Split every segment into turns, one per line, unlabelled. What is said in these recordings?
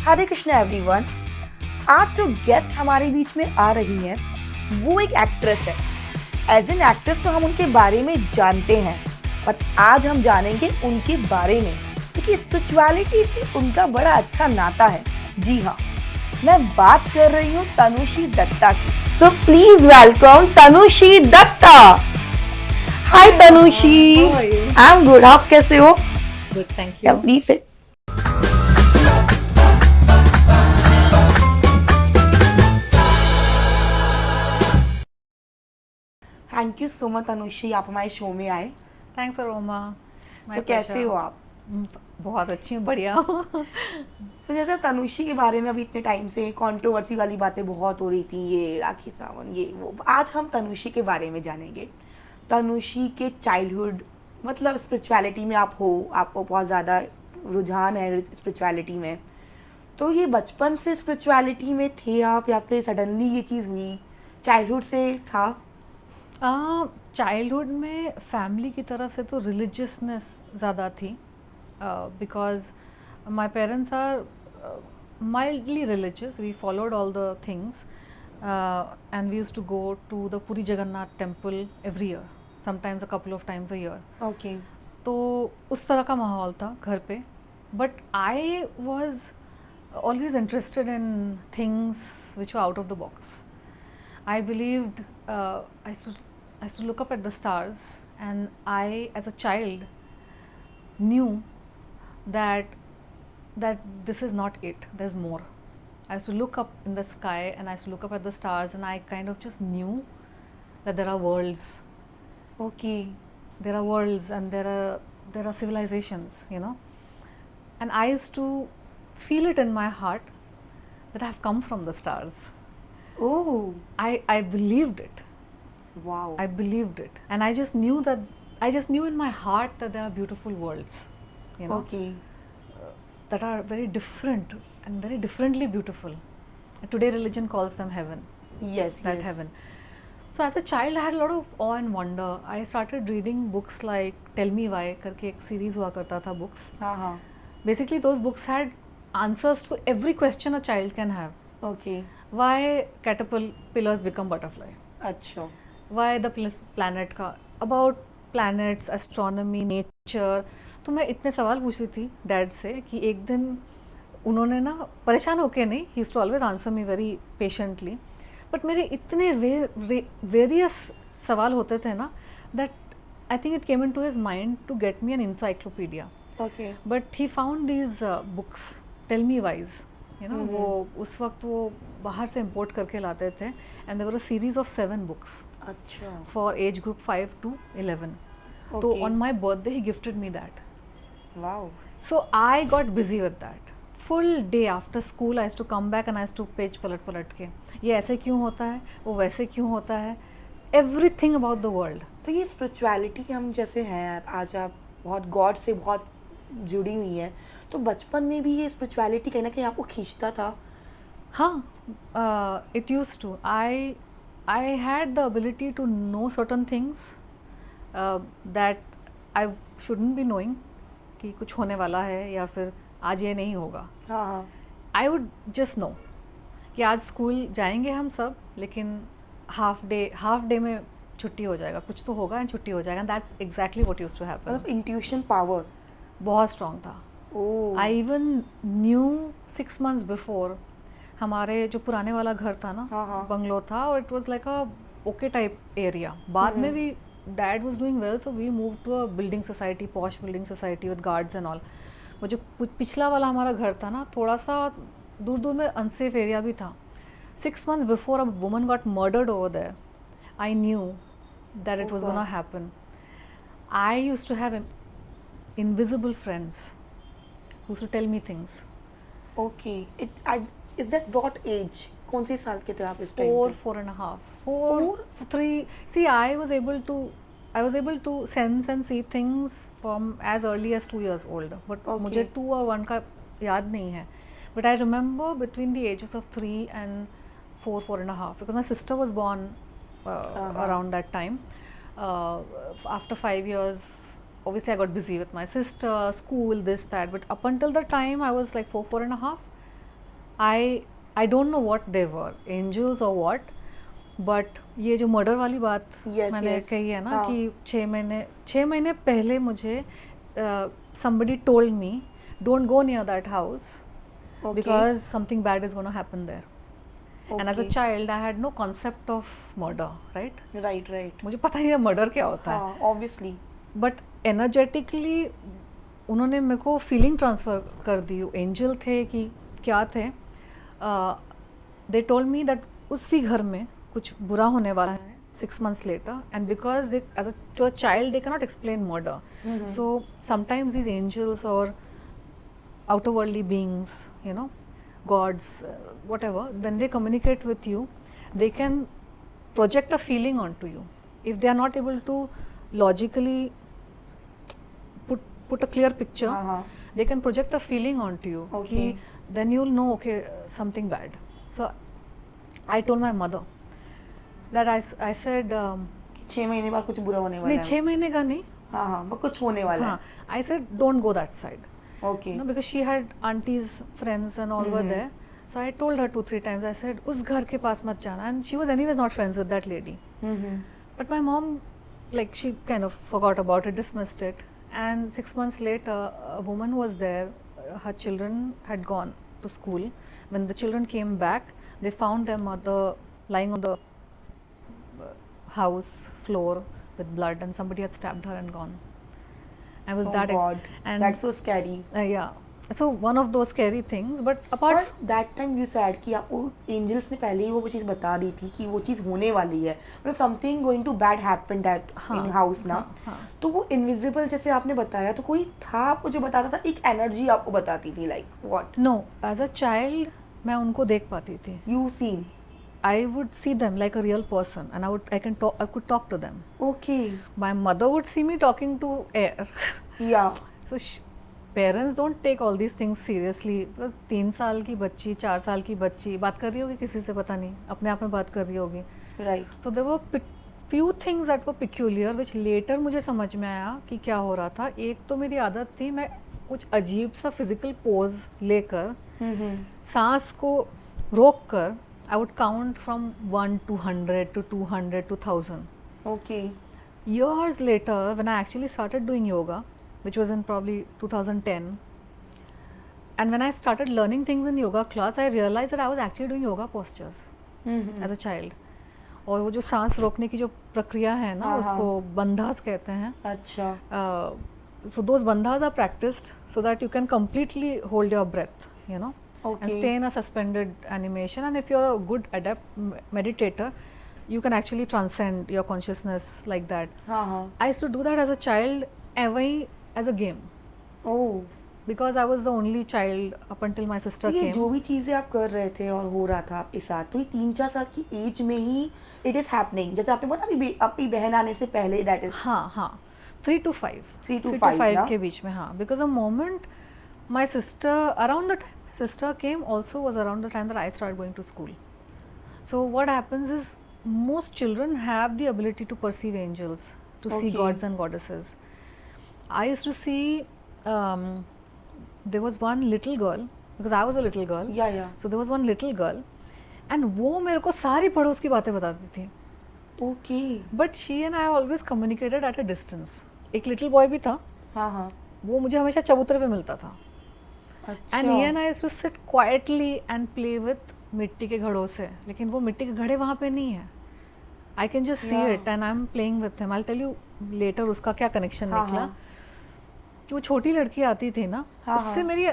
हरे Krishna everyone. आज जो guest हमारे बीच में आ रही हैं वो एक एक्ट्रेस है। एज एन एक्ट्रेस तो हम उनके बारे में जानते हैं, पर आज हम जानेंगे उनके बारे में क्योंकि स्पिरिचुअलिटी से उनका बड़ा अच्छा नाता है। जी हाँ, मैं बात कर रही हूँ तनुश्री दत्ता की। So please welcome Tanushree Dutta. Hi Tanushree. I am good, आप कैसे हो?
Good, thank you.
Please sit. Thank you so much Tanushree, आप हमारे शो में आए।
Thanks, Aroma. My
सो कैसे
pleasure.
हो आप?
बहुत अच्छी हूँ, बढ़िया हूँ.
तो जैसे तनुश्री के बारे में अभी इतने टाइम से कंट्रोवर्सी वाली बातें बहुत हो रही थी, ये राखी सावंत ये वो, आज हम तनुश्री के बारे में जानेंगे। तनुश्री के चाइल्डहुड, मतलब स्पिरिचुअलिटी में आप हो, आपको बहुत ज़्यादा रुझान है स्पिरिचुअलिटी में, तो ये बचपन से स्पिरिचुअलिटी में थे आप या फिर सडनली ये चीज़ हुई, चाइल्डहुड से था?
चाइल्डहुड में फैमिली की तरफ से तो रिलीजियसनेस ज़्यादा थी, because my parents are mildly religious. We followed all the things, and we used to go to the Puri Jagannath temple every year, sometimes a couple of times a year.
Okay.
तो उस तरह का माहौल था घर पे. But I was always interested in things which were out of the box. I believed, I used to look up at the stars, and I, as a child, knew that this is not it. There's more. I used to look up in the sky, and I used to look up at the stars, and I kind of just knew that there are worlds.
Okay.
There are worlds, and there are civilizations, you know. And I used to feel it in my heart that I have come from the stars.
Oh
I believed it.
Wow.
I believed it, and I just knew in my heart that there are beautiful worlds, you know,
okay.
that are very different and very differently beautiful. And today religion calls them heaven,
yes
that heaven. So as a child I had a lot of awe and wonder. I started reading books like Tell Me Why करके एक series हुआ करता था books.
हाँ हाँ।
Basically those books had answers to every question a child can have.
Okay.
Why caterpillars become butterfly?
अच्छा।
Why the planet का, about planets, astronomy, nature. तो मैं इतने सवाल पूछ रही थी डैड से कि एक दिन उन्होंने ना परेशान होके नहीं, he used to always answer me very patiently, but मेरे इतने वेरियस सवाल होते थे ना that I think it came into his mind to get me an encyclopaedia.
Okay.
But he found these books tell me whys, you know. वो उस वक्त वो बाहर से इम्पोर्ट करके लाते थे, and there were a series of 7 books
अच्छा।
For age group 5 to 11. तो
Okay.
on my birthday he gifted me that.
Wow.
So I got busy with that. Full day after school I used to come back and I used to page पलट के ये ऐसे क्यों होता है, वो वैसे क्यों होता है, everything about the world.
तो ये स्पिरिचुअलिटी हम जैसे हैं, आज आप बहुत गॉड से बहुत जुड़ी हुई हैं, तो बचपन में भी ये स्पिरिचुअलिटी कहीं ना कहीं आपको खींचता था?
हाँ, it used to. I had the ability to know certain things that I shouldn't be knowing, कि कुछ होने वाला है या फिर आज ये नहीं होगा.
हाँ हाँ।
I would just know कि आज स्कूल जाएंगे हम सब, लेकिन हाफ डे में छुट्टी हो जाएगा, कुछ तो होगा एंड छुट्टी हो जाएगा. That's exactly what used to happen.
मतलब इंट्यूशन पावर
बहुत स्ट्रॉन्ग था.
Oh.
I even knew 6 months before. हमारे जो पुराने वाला घर था ना,
हाँ, हाँ.
बंगलो था, और it was like a okay type area. बाद में भी dad was doing well, so we move to a building society, posh building society with guards and all. वो जो पिछला वाला हमारा घर था ना, थोड़ा सा दूर दूर में अनसेफ एरिया भी था. 6 months before a woman got murdered over there, I knew that it was gonna happen. I used to have invisible friends who used to tell me things.
Okay. Is that what age, कौन से साल के थे आप इस time
4 and a half, 3. See, I was able to sense and see things from as early as 2 years old, but
Okay.
मुझे 2 और 1 का याद नहीं है. But I remember between the ages of 3 and 4 and a half, because my sister was born around that time. After 5 years, obviously I got busy with my sister, school, this, that, but up until the time I was like 4 and a half, I don't know what they were, angels or what, but ये जो murder वाली बात
Yes,
मैंने
yes.
कही है ना
हाँ.
कि 6 महीने पहले मुझे somebody told me don't go near that house
Okay.
because something bad is going to happen there. And as a
Okay.
child I had no concept of murder, right?
Right, right.
मुझे पता ही नहीं murder क्या होता है,
हाँ, obviously.
But energetically उन्होंने मेरे को फीलिंग ट्रांसफ़र कर दी. एंजल थे कि क्या थे. दे टोल्ड मी दैट उसी घर में कुछ बुरा होने वाला है 6 months later, and because they, as to a child they cannot explain murder. So sometimes these angels or outerworldly beings, you know, gods, whatever, when they communicate with you, they can project a feeling onto you. If they are not able to logically put a clear picture,
हाँ.
they can project a feeling onto you.
Okay.
Then you'll know, okay, something bad. So I told my mother that I said
6 महीने बाद कुछ बुरा होने वाला
नहीं
है.
6 महीने का नहीं.
हाँ, but कुछ होने वाला
हाँ, I said don't go that side.
है. Okay.
No, because she had aunties, friends and all were there. So I told her 2-3 times, I said उस घर के पास मत जाना, and she was anyways not friends with that lady. But my mom, like, she kind of forgot about it, dismissed it. And 6 months later, a woman was there. Her children had gone to school. When the children came back, they found their mother lying on the house floor with blood, and somebody had stabbed her and gone. I was
Oh
that
God,
and
that's so scary.
yeah. So one of those scary things. But apart
और that time you said कि आपको angels ने पहले ही वो चीज़ बता दी थी कि वो चीज़ होने वाली है, मतलब something going to bad happen that in house ना. तो वो invisible जैसे आपने बताया, तो कोई था आपको जो बताता था, एक energy आपको बताती थी, like what?
no, as a child मैं उनको देख पाती थी.
You seen?
I would see them like a real person, and I could talk to them.
Okay.
My mother would see me talking to air.
Yeah.
So parents don't take all these things seriously. Because 3 साल की बच्ची, 4 साल की बच्ची बात कर रही होगी किसी से, पता नहीं, अपने आप में बात कर रही होगी.
Right.
So there were few things that were peculiar, which later मुझे समझ में आया कि क्या हो रहा था. एक तो मेरी आदत थी, मैं कुछ अजीब सा फिजिकल पोज लेकर सांस को रोक कर I would count from 1 to 100 to 200 to 1000.
Okay.
Years later, when I actually started doing yoga, which was in probably 2010, and when I started learning things in yoga class, I realized that I was actually doing yoga postures as a child. और वो जो सांस रोकने की जो प्रक्रिया है ना, उसको बंधास कहते हैं.
अच्छा.
So those bandhas are practiced so that you can completely hold your breath, you know, and
Okay.
stay in a suspended animation. And if you're a good meditator, you can actually transcend your consciousness like that.
हाँ.
I used to do that as a child, ever as a game,
Oh.
because I was the only child up until my
तो
sister
ये
came.
जो भी चीज़ें आप कर रहे थे और हो रहा था आपके साथ, तो ये 3-4 साल की एज में ही इट इज़ हैपनिंग, जैसे आपने बोला अभी आपकी बहन आने से पहले, दैट इज.
हाँ 3 to 5
3 to 5 ना?
के बीच में. हाँ, because the moment my sister, around the time my sister came also was around the time that I started going to school. So what happens is most children have the ability to perceive angels, to see
Okay.
gods and goddesses. I used to see there was one little girl, because I was a little girl.
या.
So there was one little girl, and वो मेरे को सारी पड़ोस की बातें बताती थी.
Okay.
But she and I always communicated at a distance. एक little boy भी था,
हाँ.
वो मुझे हमेशा चबूतरे पे मिलता था.
अच्छा.
And he and I used to sit quietly and play with मिट्टी के घड़ों से. लेकिन वो मिट्टी के घड़े वहाँ पे नहीं है. I can just see
Yeah.
it and I'm playing with him. I'll tell you later उसका क्या connection
हाँ,
निकला.
हाँ.
जो छोटी लड़की आती थी ना,
हाँ,
उससे
हाँ.
मेरी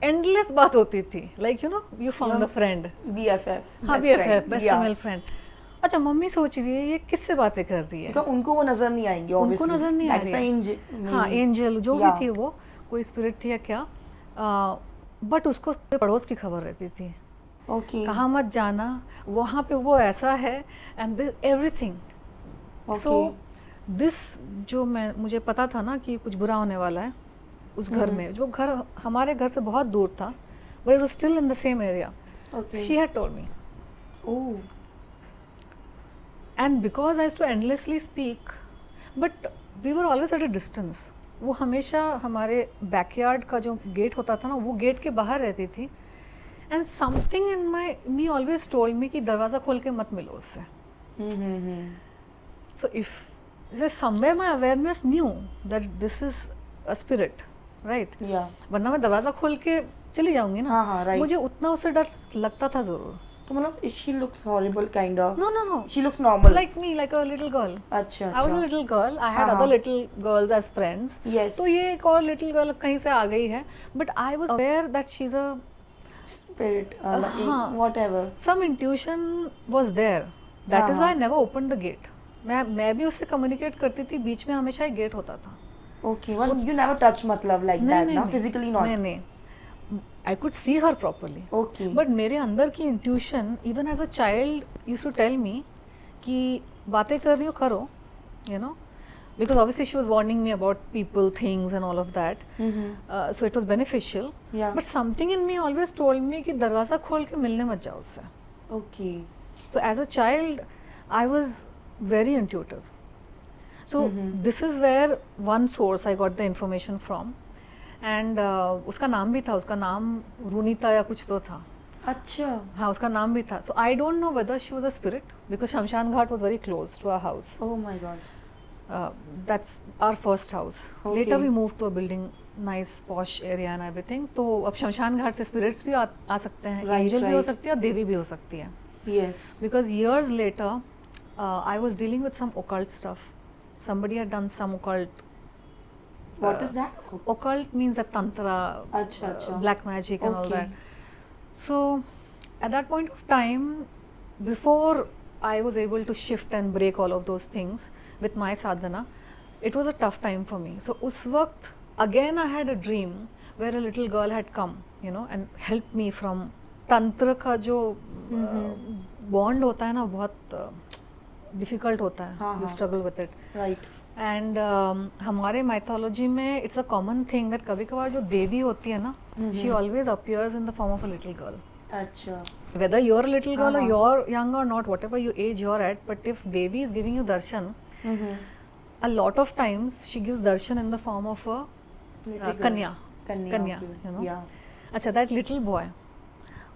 endless बात होती थी. Like, you know, you found a friend.
BFF.
हाँ,
best
BFF,
friend.
best
Yeah.
female friend. अच्छा, मम्मी सोच रही है ये किससे बातें कर रही है.
तो उनको वो नजर नहीं आएंगे,
उनको
obviously.
नजर नहीं आ
That's
रही
the
है.
angel,
हाँ,
maybe.
एंजल जो
Yeah.
भी थी, वो कोई स्पिरिट थी या क्या, बट उसको पड़ोस की खबर रहती थी.
Okay.
कहाँ मत जाना, वहाँ पे वो ऐसा है, एंड एवरीथिंग. सो दिस जो मुझे पता था ना कि कुछ बुरा होने वाला है उस घर में, जो घर हमारे घर से बहुत दूर था, but it was still in the same area.
Okay.
She had told me,
Oh.
And because I used to endlessly speak, but we were always at a distance. वो हमेशा हमारे बैकयार्ड का जो गेट होता था ना, वो गेट के बाहर रहती थी. And something in my me always told me कि दरवाज़ा खोल के मत मिलो उससे. So if somewhere my awareness knew that this is a spirit, right?
Yeah.
वरना मैं दरवाज़ा खोल के चली जाऊंगी ना.
हाँ, हाँ, right.
मुझे उतना उससे डर लगता था ज़रूर.
तो मतलब she looks horrible kind of.
No.
She looks normal.
Like me, like a little girl.
अच्छा.
I was a little girl. I had
हाँ,
other
हाँ.
little girls as friends.
Yes.
तो ये एक और little girl कहीं से आ गई है. But I was aware that she's a
Spirit. Like,
हाँ.
whatever.
some intuition was there. That is
हाँ,
why I never opened the gate. मैं भी उससे communicate करती थी. बीच में हमेशा एक gate होता था.
Okay. Well, you never touch मतलब like that, ना? Physically not.
नहीं. I could see her properly.
Okay.
But मेरे अंदर की intuition, even as a child, used to tell me कि बातें कर रही हो करो, you know, because obviously she was warning me about people, things, and all of that. So it was beneficial.
Yeah.
But something in me always told me कि दरवाज़ा खोल के मिलने मत जाओ उससे.
Okay.
So as a child, I was very intuitive. So this is where one source I got the information from. And उसका नाम भी था, उसका नाम रूनीता या कुछ तो था.
अच्छा.
हाँ, उसका नाम भी था. So I don't know whether she was a spirit because Shamshan Ghat was very close to our house.
Oh my God.
That's our first house.
Okay.
Later we moved to a building, nice posh area and everything. तो अब शमशान घाट से spirits भी आ सकते हैं,
Right,
angel भी हो
right.
सकती है और देवी भी हो सकती है.
Yes.
Because years later, I was dealing with some occult stuff. Somebody had done some occult.
What is that?
Occult means a tantra,
Acha.
black magic and all
Okay.
that. So at that point of time, before I was able to shift and break all of those things with my sadhana, it was a tough time for me. So उस वक्त again I had a dream where a little girl had come, you know, and helped me from तंत्र का जो bond होता है ना, बहुत difficult होता है.
हाँ,
You
हाँ.
struggle with it.
Right.
And हमारे माइथोलॉजी में it's a common thing that कभी कभार जो देवी होती है ना, she always appears in the form of a little girl.
अच्छा.
Whether you're a little girl or
हाँ.
you're young or not, whatever you age you're at, but if Devi is giving you darshan, a lot of times she gives darshan in the form of a
Little girl.
kanya.
Kanya.
Kanya,
Okay.
you know.
Yeah.
अच्छा, that little boy,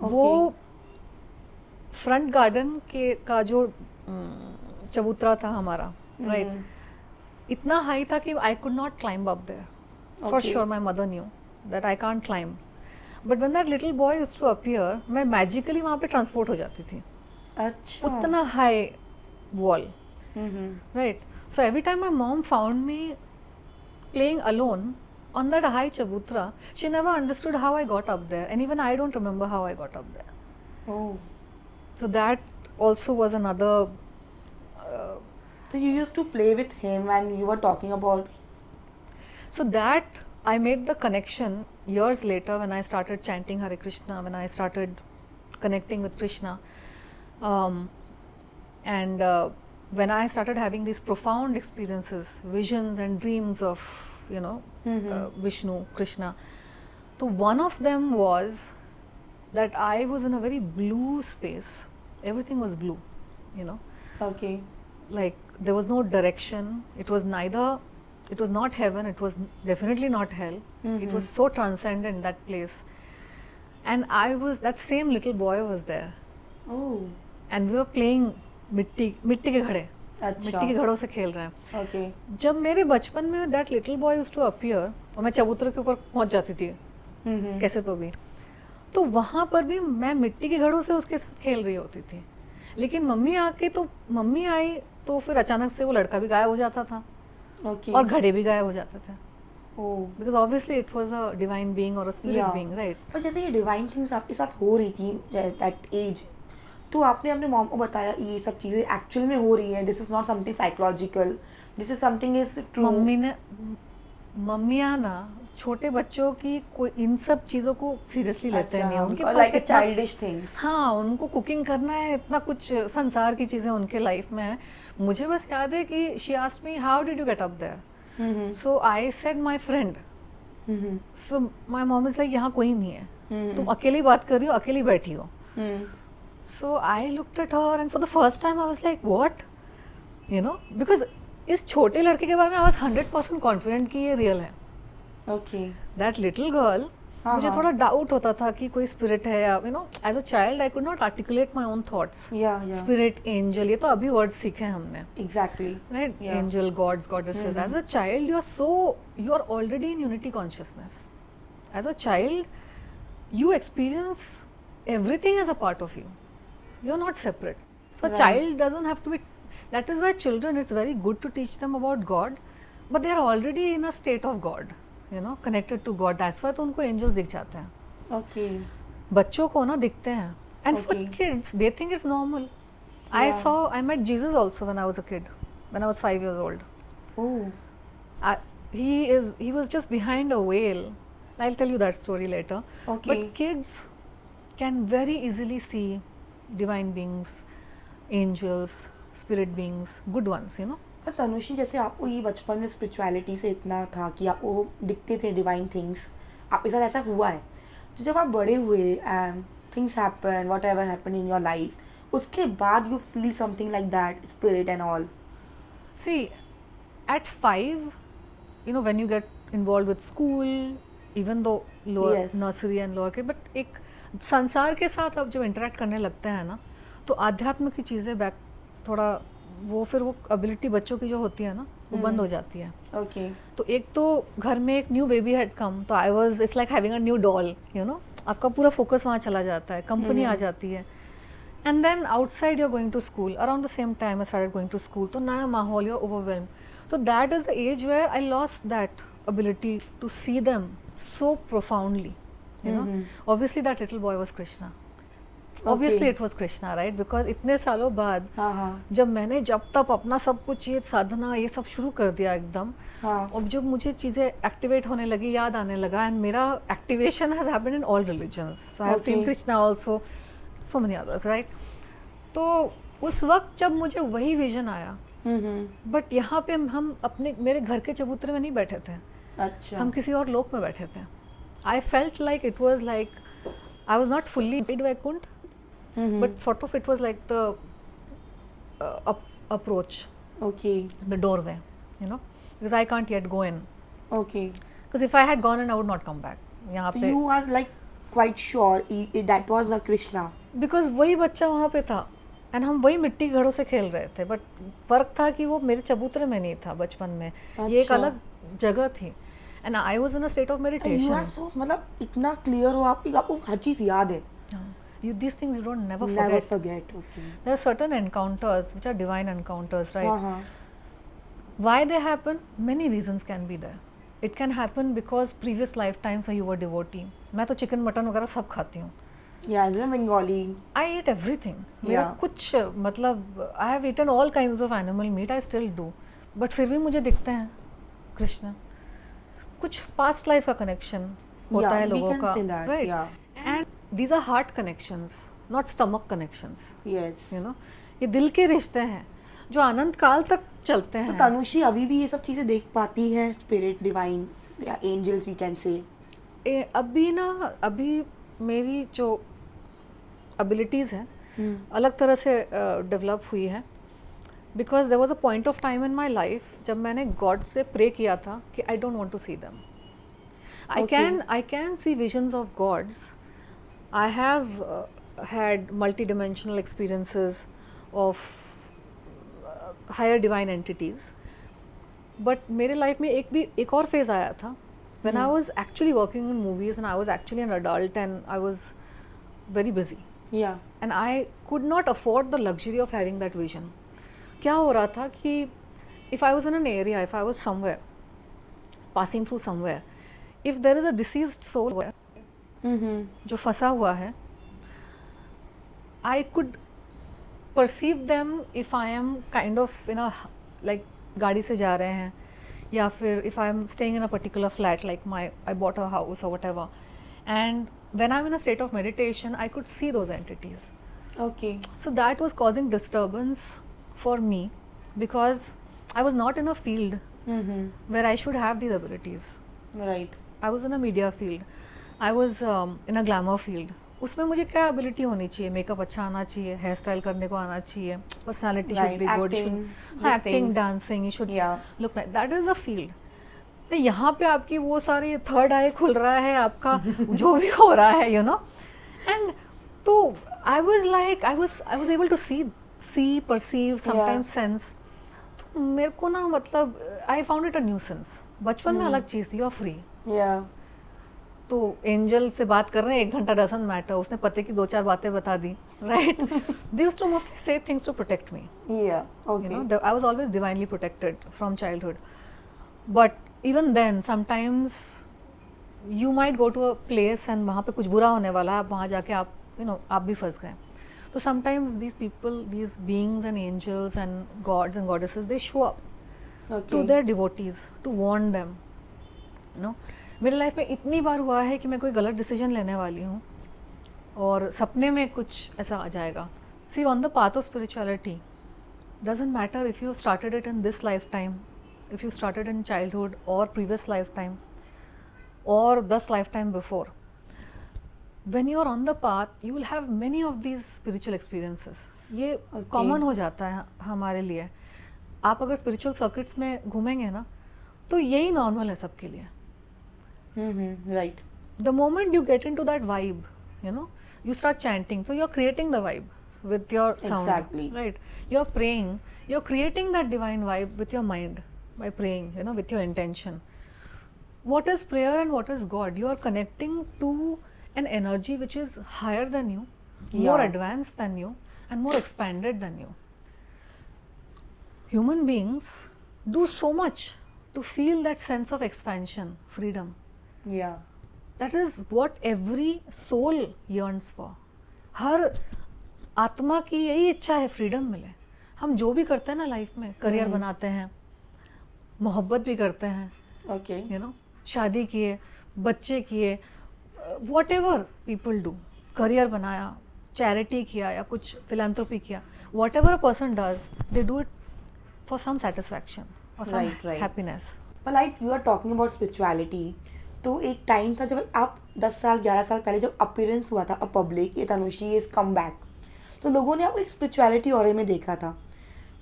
Okay.
वो front garden के का जो चबूतरा था हमारा, right, इतना high था कि I could not climb up there. For
Okay.
Sure my mother knew that I can't climb. But when that little boy used to appear, मैं मैजिकली वहाँ पे ट्रांसपोर्ट हो जाती थी.
अच्छा.
उतना high wall,
Mhm.
right? So every time my mom found me playing alone on that high chabutra, she never understood how I got up there, and even I don't remember how I got up there.
Oh.
So that also was another.
So you used to play with him and you were talking about.
So that I made the connection years later when I started chanting Hare Krishna, when I started connecting with Krishna, and when I started having these profound experiences, visions and dreams of, you know, Vishnu, Krishna. So one of them was that I was in a very blue space. Everything was blue, you know,
Okay.
like there was no direction. It was not heaven, it was definitely not hell. It was so transcendent, that place. And that same little boy was there.
Oh.
And we were playing मिट्टी के घड़े.
अच्छा.
मिट्टी के घड़ों से खेल रहे हैं.
Okay.
जब मेरे बचपन में that little boy used to appear और मैं चबूतरे के ऊपर पहुंच जाती थी कैसे तो भी, तो वहाँ पर भी मैं मिट्टी के घड़ों से उसके साथ खेल रही होती थी. लेकिन मम्मी आई तो फिर अचानक से वो लड़का भी गायब हो जाता था
Okay.
और घड़े भी गायब हो जाते थे.
Oh.
Because obviously it was a divine being और a spirit
Yeah.
Being, right.
और जैसे ये डिवाइन थिंग्स आपके साथ हो रही थी दैट एज, तो आपने अपने मॉम को बताया ये सब चीज़ें एक्चुअल में हो रही है, this is not something psychological, this is something is true.
मम्मियाँ ना छोटे बच्चों की कोई इन सब चीज़ों को सीरियसली लेते नहीं हैं. उनके पास
लाइक अ
इतना-
चाइल्डिश थिंग्स.
हाँ, उनको कुकिंग करना है, इतना कुछ संसार की चीज़ें उनके लाइफ में है. मुझे बस याद है कि she asked me how did you get up there. So I said my friend. So my mom is like यहाँ कोई नहीं है, तुम अकेली बात कर रही हो, अकेली बैठी हो. So I looked at her and for the first time I was like what, you know, because इस छोटे लड़के के बारे में आई वाज 100% कॉन्फिडेंट कि ये रियल है.
ओके.
That little girl
हाँ,
मुझे
हाँ।
थोड़ा डाउट होता था कि कोई स्पिरिट है या as a child I could not articulate my own thoughts.
या
स्पिरिट, एंजल, ये तो अभी वर्ड सीखे हमने,
exactly.
right?
Yeah.
Angel, gods, goddesses. As a child, you are already in unity consciousness. As a child, you experience everything as a part of you. You're not separate. So a
Right.
child doesn't have to be. That is why children, it's very good to teach them about God, but they are already in a state of God. Connected to God. That's why तो उनको angels दिख जाते हैं.
Okay.
बच्चों को ना दिखते हैं. And for
Okay.
kids, they think it's normal.
Yeah.
I met Jesus also when I was a kid, when I was 5 years old.
Oh.
He was just behind a whale. I'll tell you that story later.
Okay.
But kids can very easily see divine beings, angels, spirit beings, good ones,
पर तनुश्री, जैसे आपको ये बचपन में spirituality से इतना था कि आपको दिखते थे डिवाइन थिंग्स, आपके साथ ऐसा हुआ है, तो जब आप बड़े हुए and things happen, what ever happen in your life, उसके बाद you feel something like that spirit and all?
See, at 5, when you get involved with school, even though lower
Yes.
nursery and lower के, but एक संसार के साथ आप जब interact करने लगते हैं ना, तो आध्यात्म की चीज़ें बैक थोड़ा फिर वो एबिलिटी बच्चों की जो होती है ना, वो बंद हो जाती है.
ओके.
तो एक तो घर में एक न्यू बेबी हैड कम, तो I was, it's like having a new doll, आपका पूरा फोकस वहाँ चला जाता है, कंपनी आ जाती है. And then outside you are going to school, around the same time I started going to school, तो नया माहौल, यू आर ओवरवेल्म. तो that is the age where I lost that ability to see them so profoundly. Obviously that little boy was Krishna. Obviously it was Krishna, right? Because इतने सालों बाद जब मैंने जब तब अपना सब कुछ ये साधना ये सब शुरू कर दिया एकदम, और जब मुझे चीज़ें एक्टिवेट होने लगी, याद आने लगा, एंड मेरा activation has happened in all religions. So I have seen Krishna also, so many others, right? तो उस वक्त जब मुझे वही विजन आया, बट यहाँ पे हम मेरे घर के चबूतरे में नहीं बैठे थे.
अच्छा.
हम किसी और लोक में बैठे थे. I felt like it was like I was not fully Vaikuntha, but sort of it was like the approach, the doorway, because I can't yet go in.
Okay.
Because if I had gone in, I would not come back. यहाँ
So
पे
you are like quite sure that was a Krishna?
Because वही बच्चा वहाँ पे था, and हम वही मिट्टी घड़ों से खेल रहे थे, बट फर्क था कि वो मेरे चबूतरे में नहीं था बचपन में. ये एक अलग जगह थी, and I was in a state of
You are
meditation.
so, मतलब इतना क्लियर हो, आपको हर चीज याद है.
These things you don't never
Never
forget.
forget. Okay.
There are certain encounters which are divine encounters, right?
हाँ.
Why they happen? Many reasons can be there. It can happen because previous lifetimes when you were devotee. मैं तो chicken mutton वगैरह सब खाती हूँ.
Yeah, as a Bengali.
I eat everything. मेरा
Yeah.
कुछ मतलब I have eaten all kinds of animal meat. I still do. But फिर भी मुझे दिखते हैं कृष्ण. कुछ past life का connection होता
Yeah,
है
we
लोगों
can
का,
say that,
right?
yeah.
And these are heart connections, not stomach connections.
Yes.
ये दिल के रिश्ते हैं जो अनंत काल तक चलते
तो
हैं.
तनुश्री अभी भी ये सब चीजें देख पाती है, स्पिरिट, डिवाइन या एंजल्स वी कैन से?
अभी मेरी जो एबिलिटीज़ हैं अलग तरह से डेवलप हुई है, because there was a point of time in my life जब मैंने गॉड से प्रे किया था कि I don't want to see them. I can see visions of gods. I have had multi-dimensional experiences of higher divine entities, but मेरे life में एक और फेज आया था when I was actually working in movies and I was actually an adult and I was very busy.
Yeah.
And I could not afford the luxury of having that vision. क्या हो रहा था कि if I was in an area, if I was somewhere, passing through somewhere, if there is a deceased soul जो फंसा हुआ है, I could perceive them if I am kind of in a like गाड़ी से जा रहे हैं, या फिर if I am staying in a particular flat, like I bought a house or whatever, and when I'm in a state of meditation, I could see those entities.
Okay.
So that was causing disturbance for me because I was not in a field where I should have these abilities.
Right.
I was in a media field. I was in a glamour field. उसमें मुझे क्या ability होनी चाहिए? Makeup अच्छा आना चाहिए, hair style करने को आना चाहिए, personality should be good, acting, dancing, you should look like that is a field. नहीं, यहाँ पे आपकी वो सारी थर्ड आई खुल रहा है आपका, जो भी हो रहा है, यू नो. एंड तो I was able to see perceive, sometimes sense. तो मेरे को ना, मतलब I found it a nuisance. बचपन में अलग चीज़ थी, और फ्री.
या
तो एंजल से बात कर रहे हैं 1 घंटा, डजंट मैटर. उसने पति की 2-4 बातें बता दी, right. They used to mostly say things to protect me.
या
You
okay
know, I was always divinely protected from childhood. But even then, sometimes you might go to a place and वहाँ पे कुछ बुरा होने वाला है, आप वहाँ जाके आप, you know, आप भी फंस गए. So sometimes these people, these beings and angels and gods and goddesses, they show up to
okay
their devotees to warn them. You know, मेरे लाइफ में इतनी बार हुआ है कि मैं कोई गलत डिसीजन लेने वाली हूँ और सपने में कुछ ऐसा आ जाएगा. See, on the path of spirituality, doesn't matter if you started it in this lifetime, if you started in childhood or previous lifetime or 10 lifetime before. When you are on the path, you will have many of these spiritual experiences. ये
Okay.
common हो जाता है हमारे लिए. आप अगर spiritual circuits में घूमेंगे ना, तो यही normal है सबके लिए.
Right
The moment you get into that vibe, you know, you start chanting, so you're creating the vibe with your sound.
Exactly.
Right, you're praying, you're creating that divine vibe with your mind by praying, you know, with your intention. What is prayer and what is God? You are connecting to an energy which is higher than you, more
Yeah.
advanced than you, and more expanded than you. Human beings do so much to feel that sense of expansion, freedom.
या
That is what every soul yearns for. हर आत्मा की यही इच्छा है, freedom मिले. हम जो भी करते हैं ना लाइफ में, करियर बनाते हैं, मोहब्बत भी करते हैं,
ओके
यू नो, शादी किए, बच्चे किए, whatever people do, career बनाया, चैरिटी किया या कुछ फिलैंथ्रोपी किया, whatever a person does, they do it for some satisfaction और some
Right.
Happiness.
Like you are talking about spirituality. तो एक टाइम था जब आप 10 साल 11 साल पहले जब अपीयरेंस हुआ था अ पब्लिक, ये तनुश्री इज कम बैक, तो लोगों ने आपको एक स्पिरिचुअलिटी ऑरे में देखा था.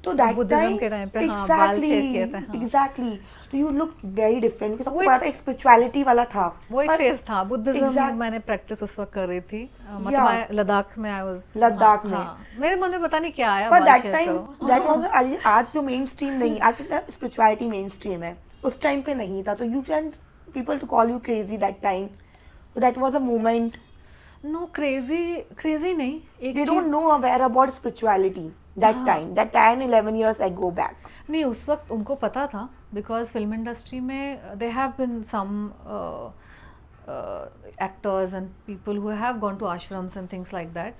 तो दैट
बुद्धिज्म के टाइम पे, हाँ, बाल शेव किए थे, हाँ.
एग्जैक्टली. तो यू लुक वेरी डिफरेंट, सबको
वो
पता था एक स्पिरिचुअलिटी वाला था.
वो एक
पर-
फेज था. बुद्धिज्म
Exact-
मैंने प्रैक्टिस उस वक्त कर रही थी. मतलब
Yeah.
मैं लद्दाख में, आई वाज
लद्दाख में.
मेरे मन में पता नहीं क्या आया,
पर
बाल
दैट
शेव
टाइम
करो.
दैट वाज आज जो मेन स्ट्रीम नहीं, आज स्पिरिचुअलिटी मेन स्ट्रीम है, उस टाइम पे नहीं था. तो you can people to call you crazy that time. That was a moment.
No, crazy नहीं. एक
They don't
चीज
know aware about spirituality that
हाँ.
time, that 10-11 years ago back.
नहीं, उस वक्त उनको पता था, बिकॉज फिल्म इंडस्ट्री में they have been some actors and people who have gone to ashrams and things like that.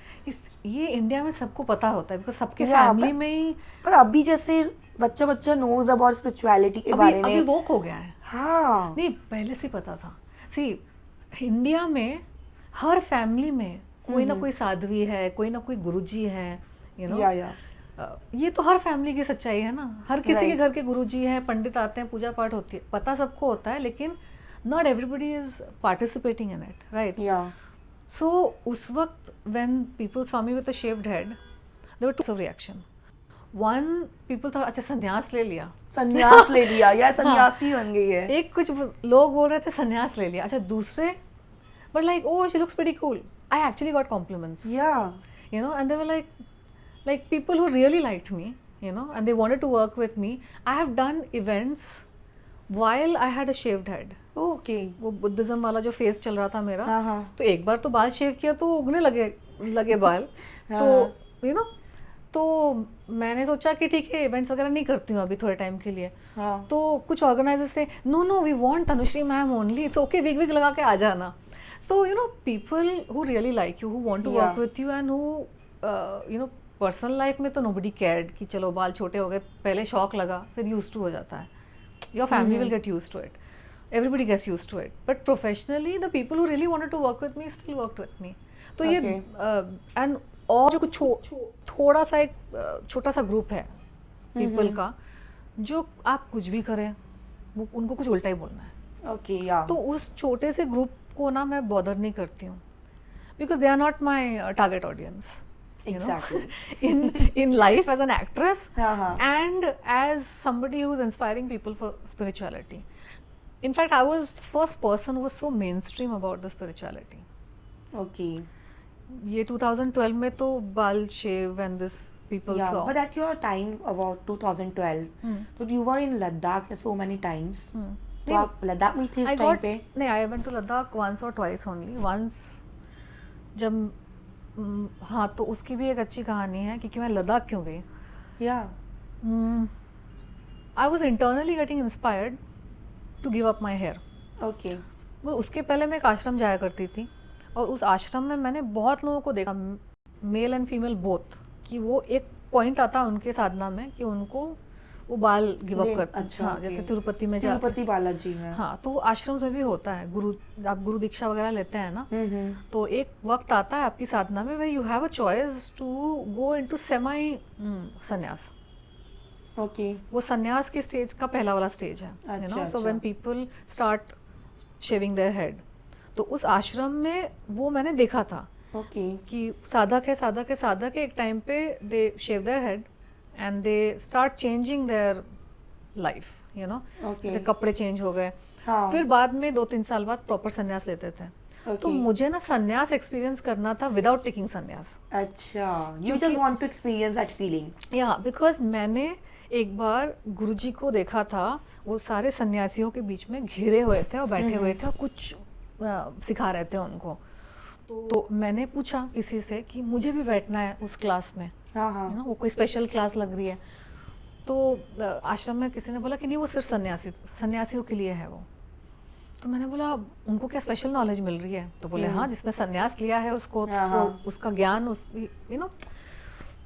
ये इंडिया में सबको पता होता है, बिकॉज सबके
Yeah,
फैमिली
but-
में ही
पर अभी जैसे बच्चा नोज अबाउट स्पिरिचुअलिटी के बारे
अभी
में.
वोक हो गया है.
हाँ.
नहीं, पहले से पता था. सी, इंडिया में हर फैमिली में कोई ना कोई साध्वी है, कोई ना कोई गुरुजी है, यू नो.
या
ये तो हर फैमिली की सच्चाई है ना. हर किसी के
Right.
घर के गुरुजी हैं, पंडित आते हैं, पूजा पाठ होती है, पता सबको होता है, लेकिन not everybody is participating in it, right.
Yeah
so उस वक्त when people saw me with a shaved head, there were two of reaction. One, people thought अच्छा संन्यास ले लिया.
संन्यास ले लिया या सन्यासी बन गई है.
एक कुछ लोग बोल रहे थे संन्यास ले लिया. अच्छा, दूसरे but like, oh she looks pretty cool. I actually got compliments,
yeah
you know, and they were like people who really liked me, you know, and they wanted to work with me. I have done events while I had a shaved head.
Okay.
वो Buddhism वाला जो face चल रहा था मेरा,
हाँ हाँ.
तो एक बार तो बाल शेव किया तो उगने लगे बाल. तो यू नो, तो मैंने सोचा कि ठीक है, इवेंट्स वगैरह नहीं करती हूँ अभी थोड़े टाइम के लिए.
हाँ.
तो कुछ ऑर्गेनाइजर्स थे, no we want Tanushree ma'am only, it's okay, wig लगा के आ जाना. So you know, people who really like you, who want to work
Yeah.
With you, and who you know, personal life में तो नोबडी केयर्ड कि चलो बाल छोटे हो गए, पहले शौक लगा, फिर यूज टू हो जाता है. Your family will get use to it, everybody gets used to it, but professionally the people who really wanted to work with me still worked with me. तो ये and और जो कुछ थोड़ा सा एक छोटा सा ग्रुप है people का, जो आप कुछ भी करें वो उनको कुछ उल्टा ही बोलना है.
ओके. या
तो उस छोटे से ग्रुप को ना मैं बॉदर नहीं करती हूँ, because they are not my target audience. You know?
Exactly.
in life as an actress
हाँ हाँ.
and as somebody who's inspiring people for spirituality. In fact, I was the first person who was so mainstream about the spirituality.
Okay.
ये 2012 में तो बाल शेव and this people
Yeah,
saw.
but at your time about 2012, so you were in Ladakh so many times. तो आप लद्दाख में थे
I
उस time
got
पे?
नहीं, I went to Ladakh once or twice only. Once जब हाँ, तो उसकी भी एक अच्छी कहानी है क्योंकि मैं लद्दाख क्यों गई.
Yeah.
I was internally getting inspired to give up my hair.
Okay.
वो उसके पहले मैं एक आश्रम जाया करती थी और उस आश्रम में मैंने बहुत लोगों को देखा, मेल एंड फीमेल बोथ, कि वो एक पॉइंट आता उनके साधना में कि उनको वो बाल गिव अप करते.
अच्छा,
हाँ,
okay.
जैसे तिरुपति में जाते.
तिरुपति बालाजी में.
हाँ, तो आश्रम में भी होता है. आप गुरु दीक्षा वगैरह लेते हैं ना, तो एक वक्त आता है आपकी साधना में where you have a choice to go into semi संन्यास.
Okay.
वो संन्यास की स्टेज का पहला वाला स्टेज है, you no. So when people start shaving their head, तो उस आश्रम में वो मैंने देखा था.
Okay.
कि साधक है एक टाइम पे they shave their head and they start changing their life, you know.
Okay.
जैसे कपड़े चेंज हो गए.
हाँ.
फिर बाद में 2-3 साल बाद प्रॉपर संन्यास लेते थे.
Okay.
तो मुझे ना संन्यास एक्सपीरियंस करना था विदाउट टेकिंग संन्यास.
अच्छा, you just want to experience that feeling.
या बिकॉज मैंने एक बार गुरुजी को देखा था, वो सारे सन्यासियों के बीच में घिरे हुए थे और बैठे हुए थे और कुछ सिखा रहे थे उनको. तो मैंने पूछा किसी से कि मुझे भी बैठना है उस क्लास में,
हाँ हाँ.
है ना, वो कोई स्पेशल क्लास लग रही है. तो आश्रम में किसी ने बोला कि नहीं, वो सिर्फ सन्यासियों के लिए है वो. तो मैंने बोला उनको क्या स्पेशल नॉलेज मिल रही है? तो बोले हाँ, जिसने सन्यास लिया है उसको तो उसका ज्ञान उस, यू नो.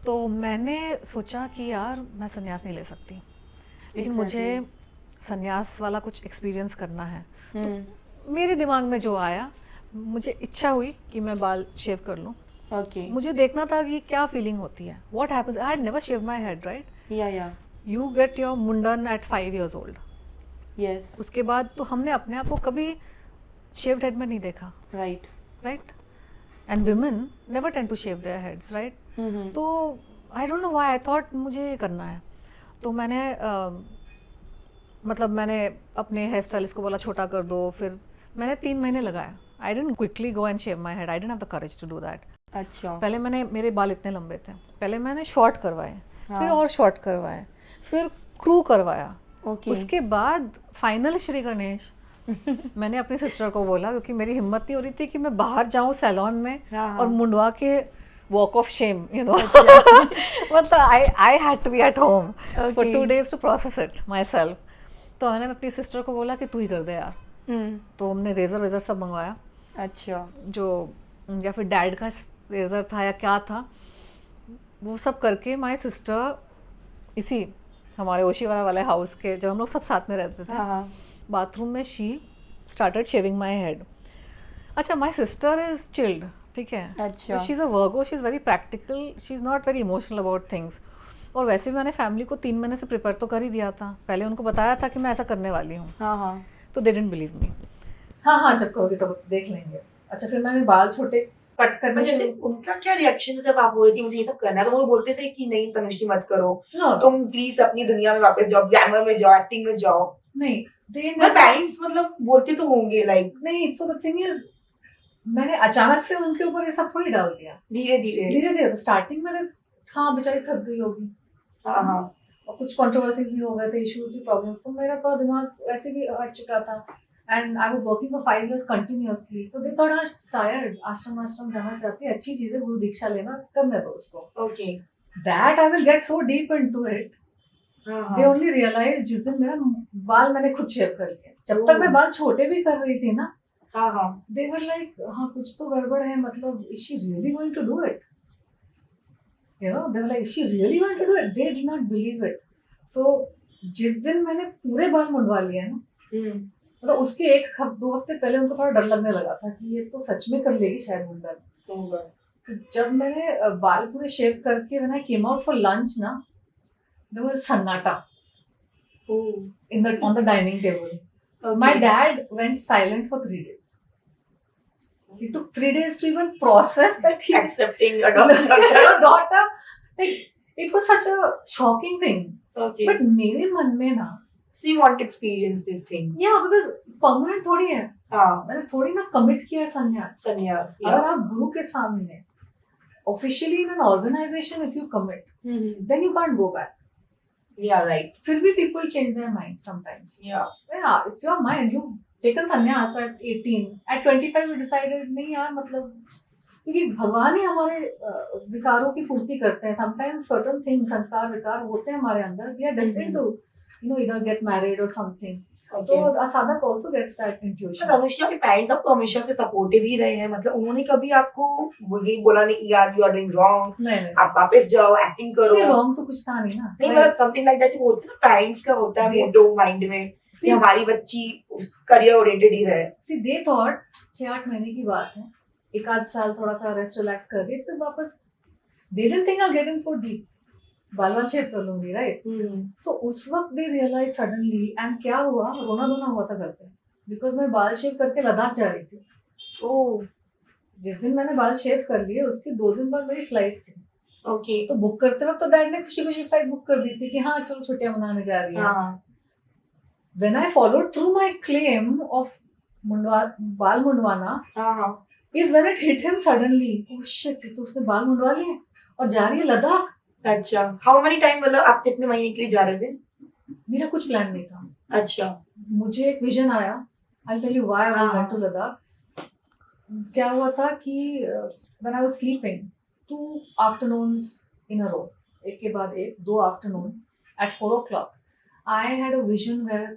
तो मैंने सोचा कि यार मैं सन्यास नहीं ले सकती, लेकिन मुझे सन्यास वाला कुछ एक्सपीरियंस करना है. तो मेरे दिमाग में जो आया, मुझे इच्छा हुई कि मैं बाल शेव कर लूँ.
Okay.
मुझे देखना था कि क्या फीलिंग होती है. What happens, I had never shave my head, right.
Yeah.
You get your mundan at 5 years old.
Yes.
उसके बाद तो हमने अपने आप को कभी शेव्ड हेड में नहीं देखा.
Right.
And women never tend to shave their heads, right. तो I don't know why I thought मुझे ये करना है. तो मैंने मतलब मैंने अपने हेयर स्टाइलिस्ट को बोला छोटा कर दो. फिर मैंने 3 महीने लगाया. I didn't quickly go and shave my head, I didn't have the courage to do that.
अच्छा.
पहले मेरे बाल इतने लंबे थे, पहले मैंने शॉर्ट करवाए, फिर और शॉर्ट करवाए, फिर क्रू करवाया.
Okay.
उसके बाद फाइनल श्री गणेश मैंने अपनी सिस्टर को बोला, क्योंकि मेरी हिम्मत नहीं हो रही थी कि मैं बाहर जाऊं सैलून में और मुंडवा के walk of shame, you know. मतलब I had to be at home for 2 days to process it myself. तो मैंने अपनी सिस्टर को बोला कि तू ही कर दे यार. तो हमने रेजर सब मंगवाया.
अच्छा.
जो या फिर डैड का रेजर था या क्या था, वो सब करके माई सिस्टर इसी हमारे ओशीवाला वाले हाउस के, जब हम लोग सब साथ में रहते थे, बाथरूम में she started shaving my head. अच्छा, माई सिस्टर इज चिल्ड, ठीक है.
अच्छा.
She is a Virgo, she is very practical, she is not very emotional about things. और वैसे भी मैंने फैमिली को 3 महीने से प्रिपेयर तो कर ही दिया था. पहले उनको बताया था कि मैं ऐसा करने वाली हूँ.
हाँ.
तो दे डिडंट बिलीव मी. हाँ, जब कहोगे तो देख लेंगे. अच्छा, फिर मैंने बाल छोटे कट करने
जैसे उनका क्या रिएक्शन जब आप बोल रही थी मुझे ये सब करना है, तो वो बोलते थे कि नहीं तनुश्री मत करो, तुम प्लीज अपनी दुनिया में वापस जाओ, ग्लैमर में जाओ, एक्टिंग में जाओ.
नहीं,
पेरेंट्स मतलब बोलते तो होंगे लाइक.
नहीं, सो द थिंग इज, मैंने अचानक से उनके ऊपर ये सब थोड़ी डाल दिया. धीरे धीरे स्टार्टिंग में हाँ बेचारी थक गई होगी. हाँ. और कुछ कंट्रोवर्सीज भी हो गए थे, इश्यूज भी, प्रॉब्लम. तो मेरा थोड़ा दिमाग वैसे भी हट चुका था. And I was working for 5 years continuously. So they thought I was tired. आश्रम जाना चाहती है, अच्छी चीजें, गुरु दीक्षा लेना, करने दो उसको. Okay. That I will get so deep into it. They only realized जिस दिन मेरा बाल मैंने खुद शेव कर लिया. जब तक मैं बाल छोटे भी कर रही थी ना, they were like, हाँ कुछ तो गड़बड़ है, मतलब is she really going to do it? You know, they were like, is she really going to do it? They did not believe it. So जिस दिन मैंने पूरे बाल मुंडवा लिया ना, मतलब उसके 1-2 हफ्ते पहले उनको थोड़ा डर लगने लगा था कि ये तो सच में कर लेगी शायद मुंडन. तो जब मैंने बाल पूरे शेव करके when I came out for lunch ना, there was सन्नाटा on the dining table. My dad went silent for 3 days. He took 3 days to even process that he
accepting a daughter.
Like, it was such a shocking thing. Okay. But मेरे मन में ना
So you want to experience this thing.
Yeah, because permanent थोड़ी है,
हाँ,
मैंने थोड़ी ना कमिट किया है संन्यास.
संन्यास.
अगर
Yeah.
आप गुरु के सामने officially in an organisation if you commit
Mm-hmm.
Then you can't go back.
Yeah, right.
फिर भी people change their mind sometimes.
Yeah.
Yeah, it's your mind. You've taken sannyas at 18. At 25 you decided नहीं यार मतलब क्योंकि भगवान ही हमारे विकारों की पूर्ति करते हैं. Sometimes certain things संस्कार विकार होते हैं हमारे अंदर. We are destined to either get married or something. तो
Okay.
साधक also gets that intuition.
तो अनुष्का के पेरेंट्स आपको हमेशा से सपोर्टिव ही रहे हैं, मतलब उन्होंने कभी आपको वो ये बोला नहीं कि यार यू आर डूइंग रॉन्ग,
नहीं
आप वापस जाओ एक्टिंग करो?
नहीं रॉन्ग तो कुछ था नहीं ना.
नहीं, मतलब समथिंग लाइक दैट होता है ना, पेरेंट्स का होता है
They-
मोटो माइंड में कि
See,
हमारी बच्ची करियर ओरिएंटेड ही रहे.
see, they thought 6-8 महीने की बात है, एक आध साल थोड़ा सा रेस्ट रिलैक्स कर रही फिर वापस. They didn't think I'll get in so deep. बाल शेव कर लूंगी, राइट? सो उस वक्त दे रियलाइज सडनली एंड क्या हुआ, रोना धोना हुआ था घर पे बिकॉज मैं बाल शेव करके लद्दाख जा रही थी.
ओह,
जिस दिन मैंने बाल शेव कर लिए उसके 2 दिन बाद मेरी फ्लाइट थी.
ओके.
तो बुक करते वक्त तो डैड ने खुशी खुशी फ्लाइट बुक कर दी थी कि हाँ चलो छुट्टियां मनाने जा रही है.
हाँ.
When I followed through my claim of बाल मुंडवाना
हाँ.
Is when it hit him suddenly, oh shit, तो उसने बाल मुंडवा लिए और जा रही है लद्दाख.
अच्छा, हाउ मेनी टाइम, मतलब आप कितने महीने के लिए जा रहे थे?
मेरा कुछ प्लान नहीं था.
अच्छा.
मुझे एक विजन आया. I tell you why I
हाँ.
Went to Ladakh. क्या हुआ था कि when I was sleeping 2 afternoons in a row, एक के बाद एक 2 afternoon at 4 o'clock I had a vision where